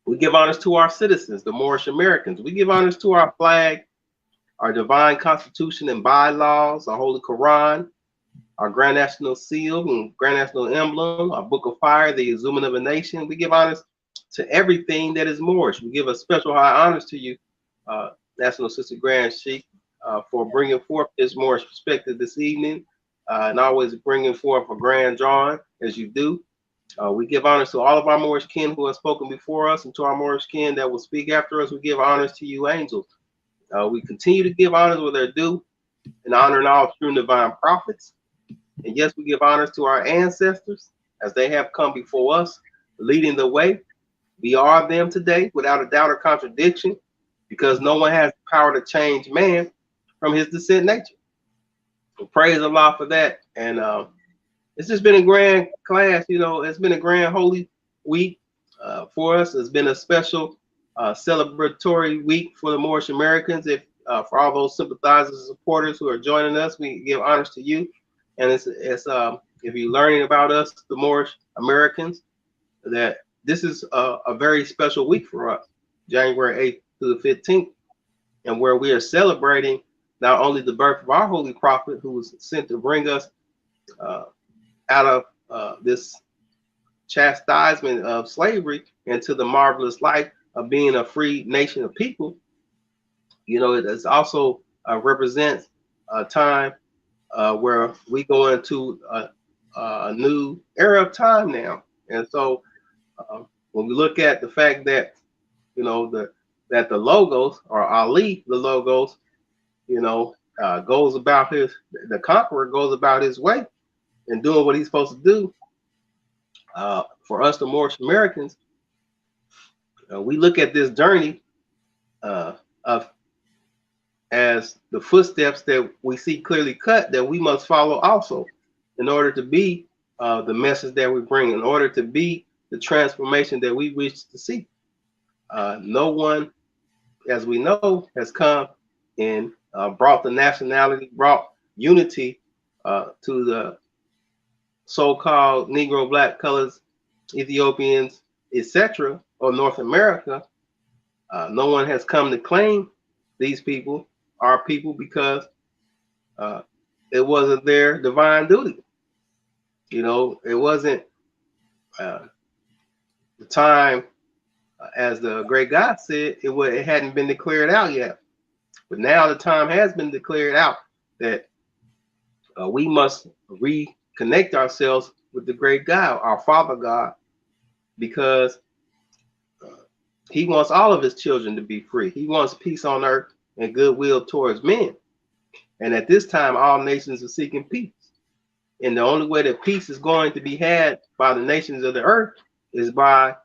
We give honors to our citizens, the Moorish Americans. We give honors to our flag, our divine constitution and bylaws, our holy Quran, our Grand National Seal and Grand National Emblem, our Book of Fire, the Exhuman of a Nation. We give honors to everything that is Moorish. We give a special high honors to you, National Sister Grand Sheikh, for bringing forth this Moorish perspective this evening, and always bringing forth a grand drawing as you do. We give honors to all of our Moorish kin who have spoken before us, and to our Moorish kin that will speak after us. We give honors to you, angels. We continue to give honors where they're due, and honoring all true and divine prophets. And yes, we give honors to our ancestors as they have come before us, leading the way. We are them today without a doubt or contradiction, because no one has the power to change man from his descent nature. So praise Allah for that. And it's just been a grand class, you know, it's been a grand holy week for us. It's been a special celebratory week for the Moorish Americans. If for all those sympathizers and supporters who are joining us, we give honors to you. And it's if you're learning about us, the Moorish Americans, that this is a very special week for us, January 8th through the 15th, and where we are celebrating not only the birth of our holy prophet who was sent to bring us out of this chastisement of slavery into the marvelous life of being a free nation of people. You know, it is also represents a time where we go into a new era of time now. And so when we look at the fact that, you know, that the logos, or Ali, the logos, you know, goes about the conqueror goes about his way and doing what he's supposed to do. For us, the Moorish Americans, we look at this journey of as the footsteps that we see clearly cut that we must follow also in order to be the message that we bring, in order to be the transformation that we wish to see. No one, as we know, has come and brought the nationality, brought unity to the so-called Negro, Black, colors, Ethiopians, etc., or North America. No one has come to claim these people, our people, because it wasn't their divine duty. You know, it wasn't the time, as the great God said, it hadn't been declared out yet. But now the time has been declared out that we must reconnect ourselves with the great God, our Father God, because he wants all of his children to be free. He wants peace on earth and goodwill towards men. And at this time, all nations are seeking peace. And the only way that peace is going to be had by the nations of the earth is by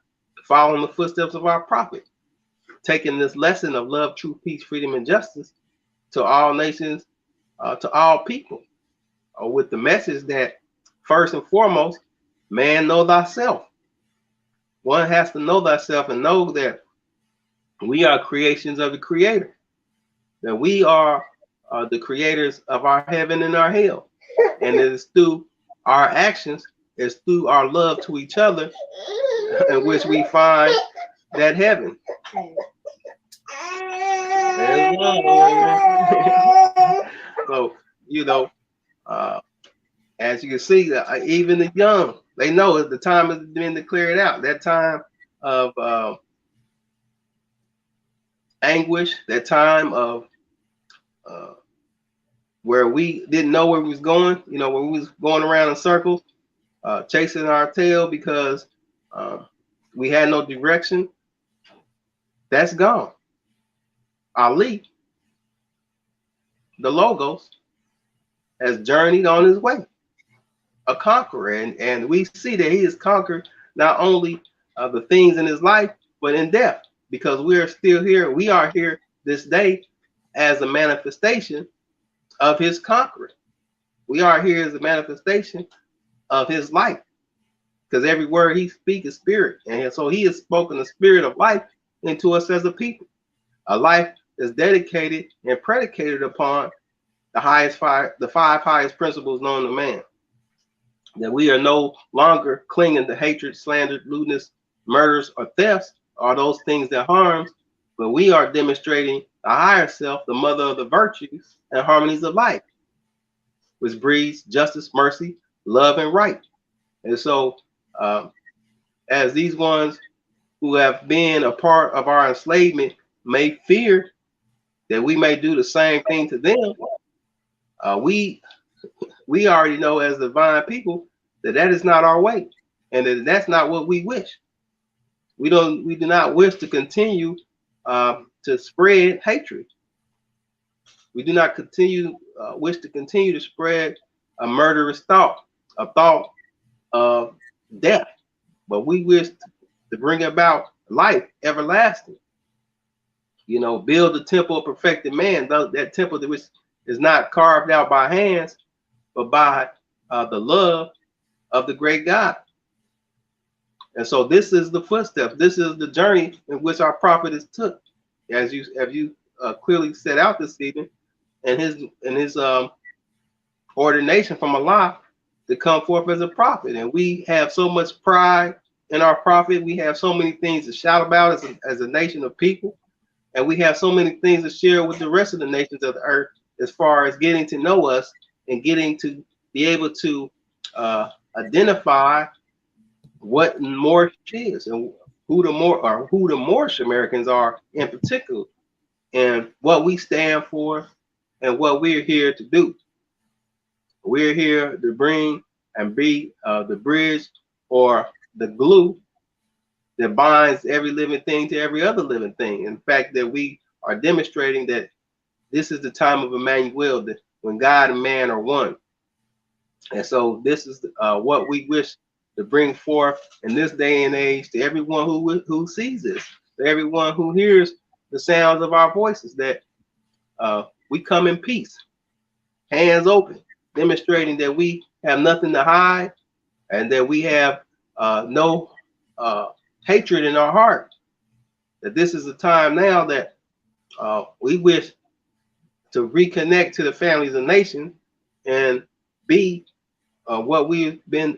following the footsteps of our prophet, taking this lesson of love, truth, peace, freedom, and justice to all nations, to all people, with the message that first and foremost, man, know thyself. One has to know thyself and know that we are creations of the Creator, that we are the creators of our heaven and our hell. And it is through our actions, it's through our love to each other in which we find that heaven. So, you know, as you can see, even the young, they know the time has been declared out. That time of anguish, that time of where we didn't know where we was going, you know, when we was going around in circles, chasing our tail because we had no direction. That's gone. Ali, the Logos, has journeyed on his way, a conqueror. And we see that he has conquered not only the things in his life, but in death, because we are still here. We are here this day as a manifestation of his conquering. We are here as a manifestation of his life, because every word he speaks is spirit. And so he has spoken the spirit of life into us as a people, a life that's dedicated and predicated upon the five highest principles known to man. That we are no longer clinging to hatred, slander, lewdness, murders, or thefts, or those things that harms, but we are demonstrating the higher self, the mother of the virtues and harmonies of life, which breeds justice, mercy, love, and right. And so, as these ones who have been a part of our enslavement may fear that we may do the same thing to them, we already know as divine people that that is not our way, and that's not what we wish. We do not wish to continue to spread hatred. We do not wish to continue to spread a murderous thought, a thought of death, but we wish to bring about life everlasting. You know, build the temple of perfected man, that temple that which is not carved out by hands, but by the love of the great God. And so this is the footsteps. This is the journey in which our prophet is took, as you clearly set out this evening, and his ordination from Allah to come forth as a prophet. And we have so much pride in our prophet. We have so many things to shout about as a nation of people, and we have so many things to share with the rest of the nations of the earth as far as getting to know us and getting to be able to identify what Moorish is and who the Moorish Americans are in particular, and what we stand for and what we're here to do. We're here to bring and be the bridge or the glue that binds every living thing to every other living thing. In fact, that we are demonstrating that this is the time of Emmanuel, that when God and man are one. And so this is what we wish to bring forth in this day and age to everyone who sees this, to everyone who hears the sounds of our voices, that we come in peace, hands open, demonstrating that we have nothing to hide and that we have no hatred in our heart. That this is a time now that we wish to reconnect to the families of nations and be what we've been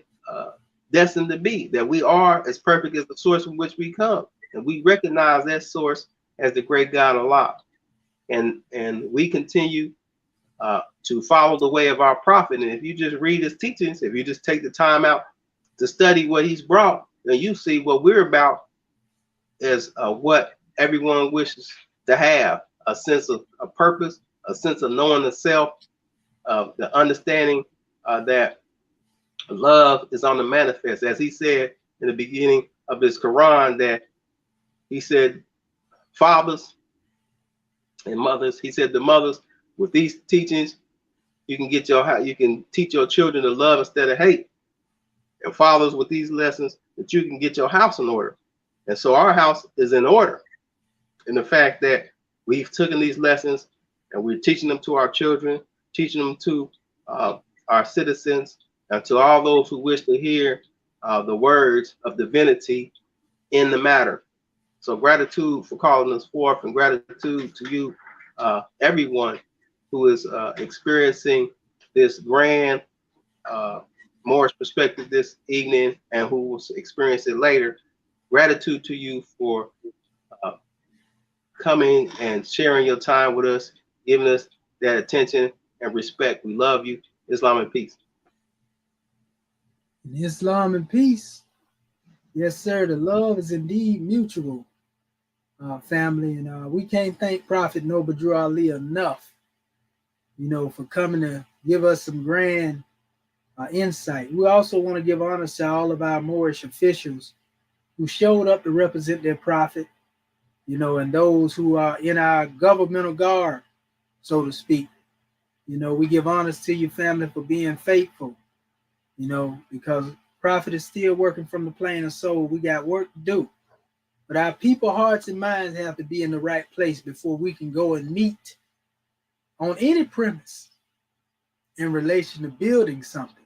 destined to be, that we are as perfect as the source from which we come. And we recognize that source as the great God Allah. And we continue to follow the way of our prophet. And if you just read his teachings, if you just take the time out to study what he's brought, then you see what we're about is what everyone wishes to have, a sense of a purpose, a sense of knowing the self, the understanding that love is on the manifest. As he said in the beginning of his Quran, that he said, fathers and mothers, he said the mothers, with these teachings, you can teach your children to love instead of hate. And fathers, with these lessons, that you can get your house in order. And so our house is in order in the fact that we've taken these lessons and we're teaching them to our children, teaching them to our citizens, and to all those who wish to hear the words of divinity in the matter. So gratitude for calling us forth, and gratitude to you, everyone who is experiencing this grand Moorish perspective this evening and who will experience it later. Gratitude to you for coming and sharing your time with us, giving us that attention and respect. We love you. Islam and peace. Islam and peace. Yes, sir. The love is indeed mutual, family. And we can't thank Prophet Noble Drew Ali enough, for coming to give us some grand insight. We also want to give honor to all of our Moorish officials who showed up to represent their prophet, and those who are in our governmental guard, so to speak, You know, we give honors to your family for being faithful, you know, because Prophet is still working from the plane of soul. We got work to do. But our people, hearts, and minds have to be in the right place before we can go and meet on any premise in relation to building something.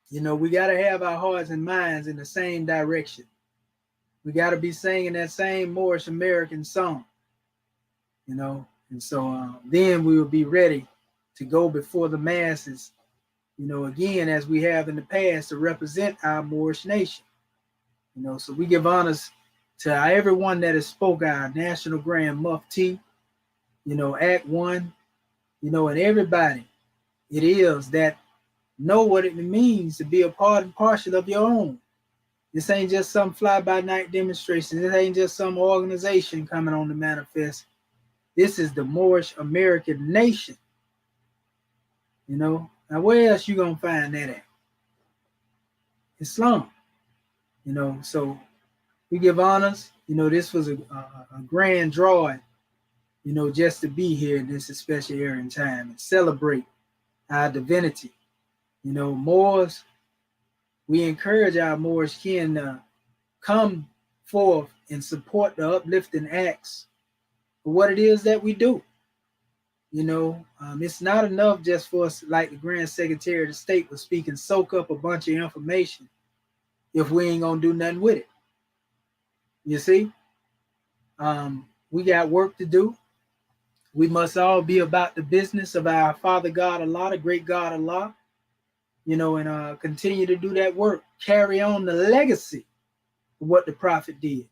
You know, we got to have our hearts and minds in the same direction. We got to be singing that same Moorish American song, you know, and so then we will be ready to go before the masses, you know, again, as we have in the past, to represent our Moorish nation. You know, so we give honors to everyone that has spoke, our National Grand Mufti, you know, Act One, you know, and everybody it is that know what it means to be a part and partial of your own. This ain't just some fly-by-night demonstration. This ain't just some organization coming on the manifest. This is the Moorish American nation. You know, now where else you gonna find that at? Islam. You know, so we give honors. You know, this was a grand drawing, you know, just to be here in this special era and time and celebrate our divinity. You know, Moors, we encourage our Moorish kin to come forth and support the uplifting acts for what it is that we do. You know, it's not enough just for us, like the Grand Secretary of the State was speaking, soak up a bunch of information if we ain't gonna do nothing with it. You see, we got work to do. We must all be about the business of our Father God Allah, the great God Allah, you know, and continue to do that work, carry on the legacy of what the Prophet did.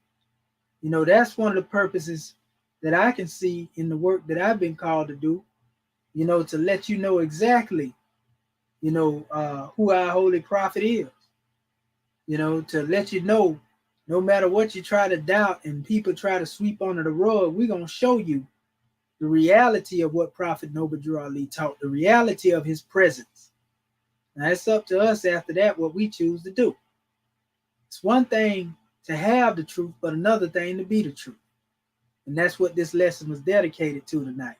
You know, that's one of the purposes that I can see in the work that I've been called to do, you know, to let you know exactly, you know, who our Holy Prophet is, you know, to let you know, no matter what you try to doubt and people try to sweep under the rug, we're going to show you the reality of what Prophet Noble Drew Ali taught, the reality of his presence. Now, it's up to us after that what we choose to do. It's one thing to have the truth, but another thing to be the truth. And that's what this lesson was dedicated to tonight.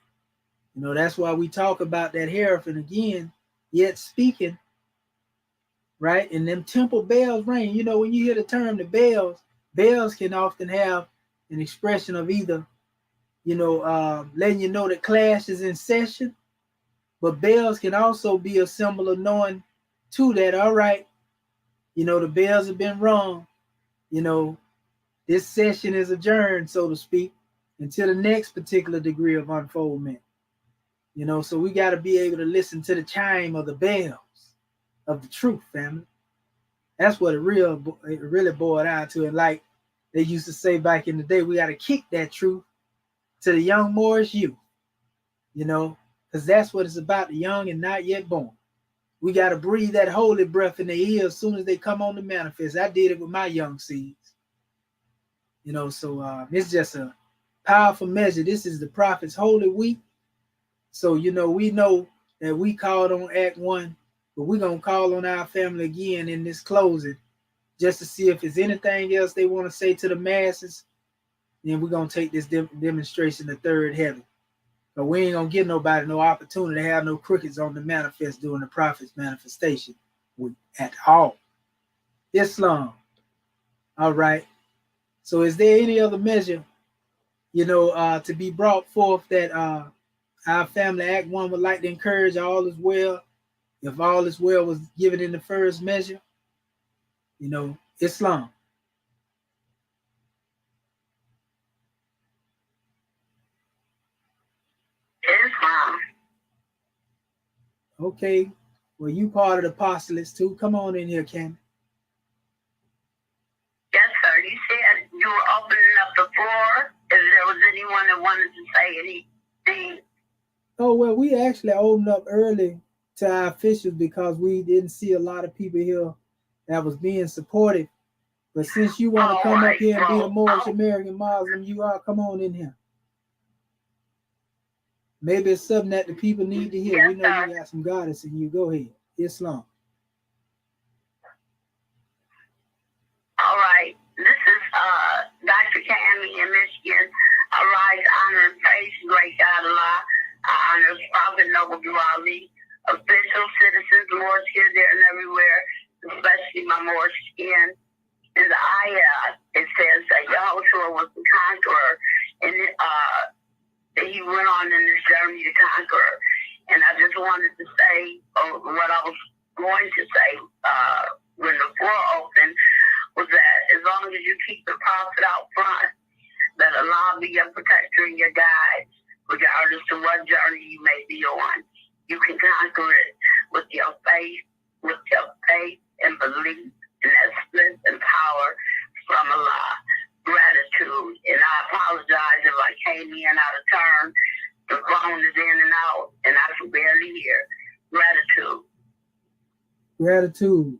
You know, that's why we talk about that Hierophant again, yet speaking, right? And them temple bells ring. You know, when you hear the term the bells can often have an expression of either, you know, letting you know that class is in session, but bells can also be a symbol of knowing too that, all right, you know, the bells have been rung, you know, this session is adjourned, so to speak, until the next particular degree of unfoldment. You know, so we got to be able to listen to the chime of the bells of the truth, family. That's what it really boiled down to. And like they used to say back in the day, we got to kick that truth to the young Moorish youth, you know, because that's what it's about, the young and not yet born. We got to breathe that holy breath in their ears as soon as they come on the manifest. I did it with my young seeds. You know, so it's just a powerful measure. This is the Prophet's Holy Week. So, you know, we know that we called on Act One, but we're going to call on our family again in this closing just to see if there's anything else they want to say to the masses. Then we're going to take this demonstration to third heaven. But we ain't going to give nobody no opportunity to have no crickets on the manifest during the Prophet's manifestation week at all. Islam. All right. So is there any other measure, you know, to be brought forth that our family Act One would like to encourage? All is well. If all is well was given in the first measure, you know, Islam. Islam. Okay. Well, you part of the apostolates too. Come on in here, Candy. Yes, sir. You said you were opening up the floor. If there was anyone that wanted to say anything. Oh, well, we actually opened up early to our officials because we didn't see a lot of people here that was being supportive. But since you want to come up here and be a Moorish American Muslim, you are. Come on in here. Maybe it's something that the people need to hear. Yes, we know sir. you got some goddess in you. Go ahead. Islam. All right. This is Dr. Cammy in Michigan. I rise, honor, and praise great God Allah. I honor Prophet Noble Drew Moors here, there, and everywhere, especially my Moorish skin. In the ayah, it says that Yahushua was the conqueror, and he went on in this journey to conquer. And I just wanted to say what I was going to say when the floor opened was that as long as you keep the prophet out front, that Allah be your protector and your guide, regardless of what journey you may be on. You can conquer it with your faith and belief, and that strength and power from Allah. Gratitude. And I apologize if I came in out of turn. The phone is in and out, and I can barely hear. Gratitude. Gratitude.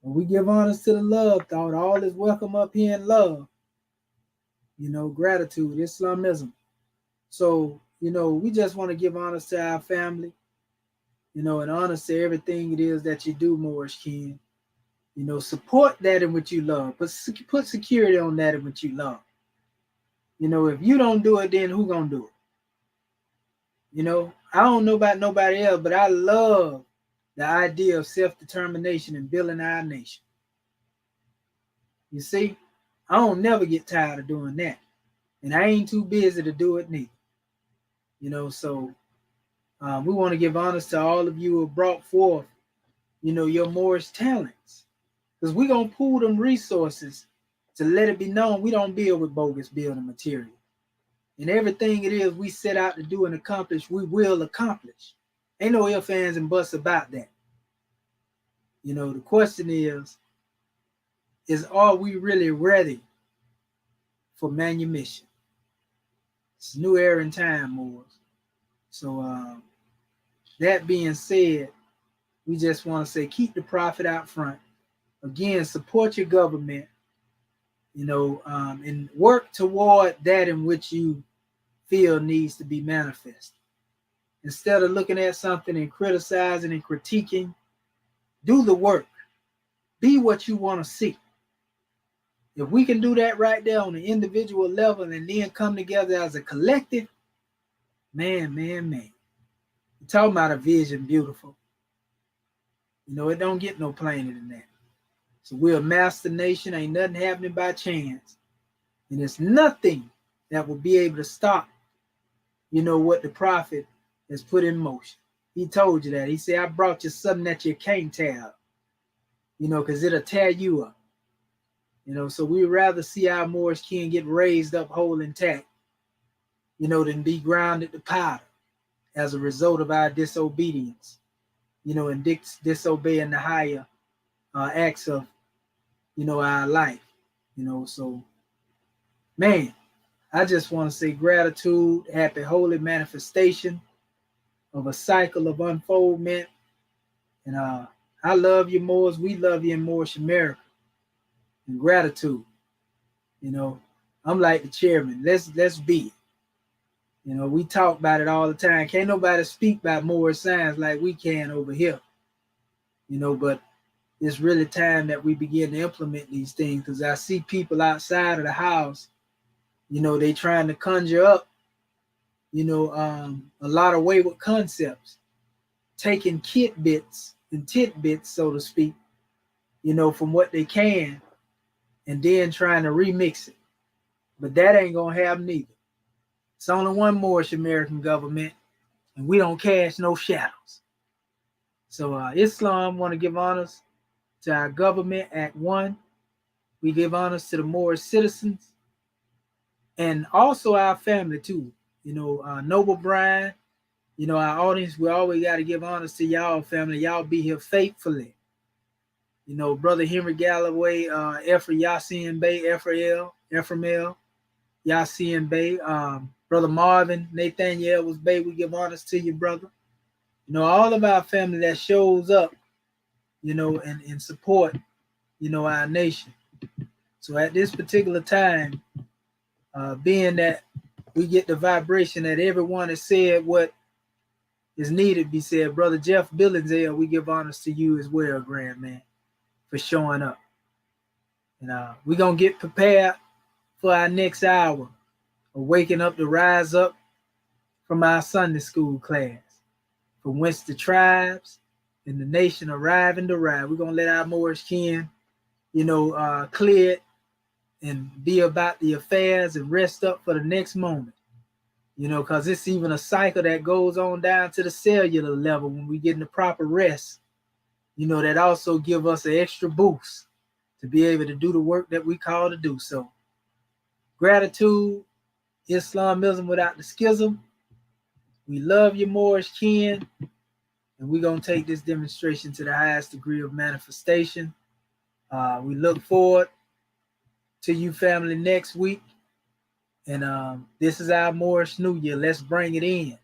When we give honors to the love thought, all is welcome up here in love. Gratitude, Islamism. So, we just want to give honors to our family, and honors to everything it is that you do, Moorish kin. Support that in which you love, but put security on that in which you love. If you don't do it, then who gonna do it? I don't know about nobody else, but I love the idea of self-determination and building our nation. You see, I don't never get tired of doing that. And I ain't too busy to do it neither. So we want to give honors to all of you who have brought forth, your Moorish talents. Because we're going to pool them resources to let it be known we don't build with bogus building material. And everything it is we set out to do and accomplish, we will accomplish. Ain't no ifs, ands, and buts about that. The question is are we really ready for manumission? It's a new era in time, Moors. So that being said, we just want to say keep the prophet out front. Again, support your government, and work toward that in which you feel needs to be manifested. Instead of looking at something and criticizing and critiquing, do the work. Be what you want to see. If we can do that right there on an individual level and then come together as a collective, man. You're talking about a vision beautiful. It don't get no plainer than that. So we're a master nation. Ain't nothing happening by chance. And there's nothing that will be able to stop, what the prophet has put in motion. He told you that. He said, I brought you something that you can't tear up, because it'll tear you up. So we'd rather see our Moorish kin get raised up whole intact, than be grounded to powder as a result of our disobedience, and disobeying the higher acts of, our life, so, man, I just want to say gratitude, happy holy manifestation of a cycle of unfoldment, and I love you, Moors. We love you in Moorish America, and gratitude, I'm like the chairman, let's be it. We talk about it all the time. Can't nobody speak about Moorish science like we can over here, but it's really time that we begin to implement these things, because I see people outside of the house, they trying to conjure up, a lot of wayward concepts, taking tidbits, so to speak, from what they can, and then trying to remix it. But that ain't going to happen neither. It's only one Moorish American government, and we don't cast no shadows. So Islam want to give honors to our government, Act 1. We give honors to the Moorish citizens and also our family too. Noble Brian, our audience, we always got to give honors to y'all family. Y'all be here faithfully. Brother Henry Galloway, Ephraim Yasin Bey, Ephraim L, Yasin Bey, Brother Marvin, Nathaniel was Bey, we give honors to you, brother. All of our family that shows up, and support, our nation. So at this particular time, being that we get the vibration that everyone has said what is needed to be said, Brother Jeff Billingsley, we give honors to you as well, Grand Man, for showing up. And we're going to get prepared for our next hour of waking up to rise up from our Sunday school class, from whence the tribes and the nation arrive and arrive. We're going to let our Moorish kin, clear it and be about the affairs and rest up for the next moment. Because it's even a cycle that goes on down to the cellular level when we get in the proper rest, that also give us an extra boost to be able to do the work that we call to do. So gratitude, Islamism without the schism. We love you, Moorish kin, and we're going to take this demonstration to the highest degree of manifestation. We look forward to you, family, next week. And this is our Moorish New Year. Let's bring it in,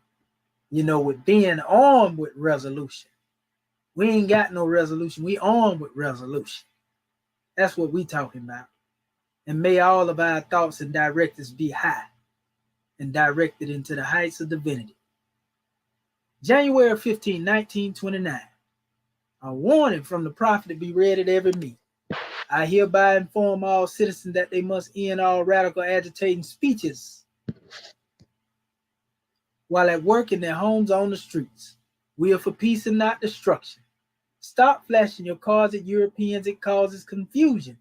with being armed with resolution. We ain't got no resolution. We armed with resolution. That's what we talking about. And may all of our thoughts and directives be high and directed into the heights of divinity. January 15, 1929. A warning from the prophet to be read at every meeting. I hereby inform all citizens that they must end all radical agitating speeches while at work in their homes or on the streets. We are for peace and not destruction. Stop flashing your cards at Europeans. It causes confusion.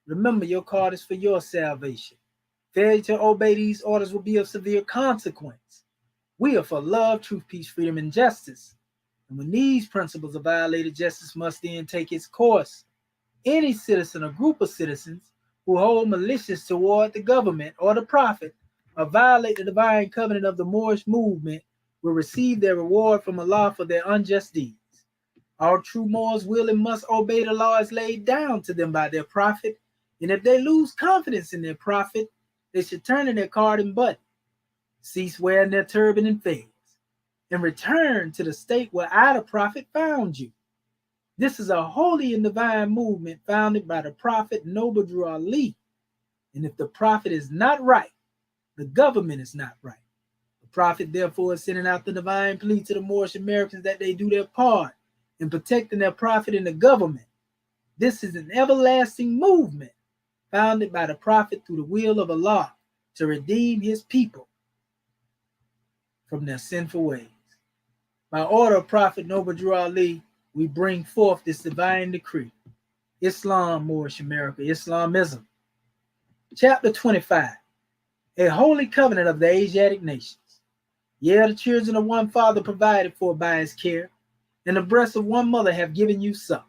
Remember, your card is for your salvation. Failure to obey these orders will be of severe consequence. We are for love, truth, peace, freedom, and justice. And when these principles are violated, justice must then take its course. Any citizen or group of citizens who hold malicious toward the government or the prophet or violate the divine covenant of the Moorish movement will receive their reward from Allah for their unjust deeds. All true Moors will and must obey the laws laid down to them by their prophet, and if they lose confidence in their prophet, they should turn in their card and button, cease wearing their turban and fez, and return to the state where I, the prophet, found you. This is a holy and divine movement founded by the prophet Noble Drew Ali, and if the prophet is not right, the government is not right. The prophet therefore is sending out the divine plea to the Moorish Americans that they do their part in protecting their prophet and the government. This is an everlasting movement founded by the prophet through the will of Allah to redeem his people from their sinful ways. By order of Prophet Noble Drew Ali, we bring forth this divine decree. Islam, Moorish America, Islamism. Chapter 25, a holy covenant of the Asiatic nations. Yeah, the children of one father provided for by his care, and the breasts of one mother have given you suck.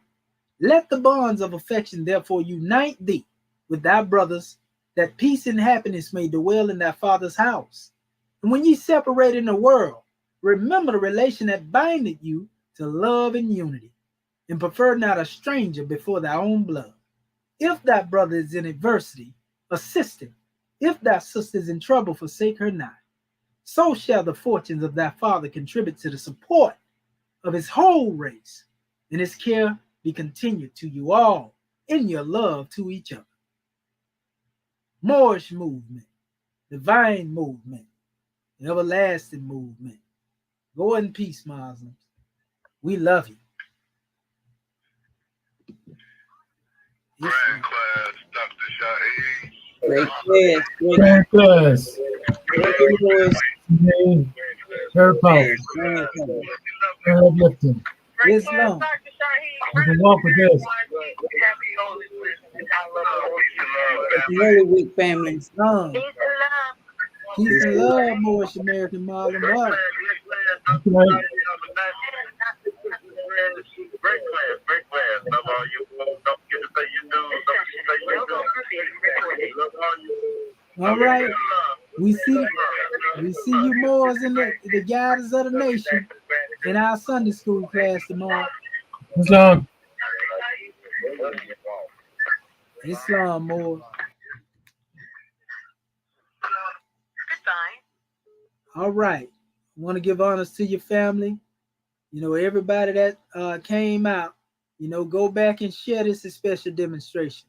Let the bonds of affection therefore unite thee with thy brothers, that peace and happiness may dwell in thy father's house. And when ye separate in the world, remember the relation that bindeth you to love and unity, and prefer not a stranger before thy own blood. If thy brother is in adversity, assist him. If thy sister is in trouble, forsake her not. So shall the fortunes of thy father contribute to the support of his whole race, and his care be continued to you all in your love to each other. Moorish movement, divine movement, everlasting movement. Go in peace, Muslims. We love you. Grand class, Dr. Shaheed. Great class. Grand class. Great Very powerful. class. Very uplifting. Islam. We can walk with this. Holy Week family. Islam. Peace and love. Peace and love, Moorish American Muslim. What? Right. Great class. Love all you. Don't forget to pay your dues. Don't forget to pay your dues. Love all you. All right. We see you Moors in the guidance of the nation in our Sunday school class tomorrow. Islam. Islam, Moors. Goodbye. All right. I want to give honors to your family. Everybody that came out, go back and share this special demonstration.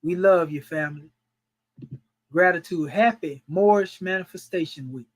We love you, family. Gratitude. Happy Moorish Manifestation Week.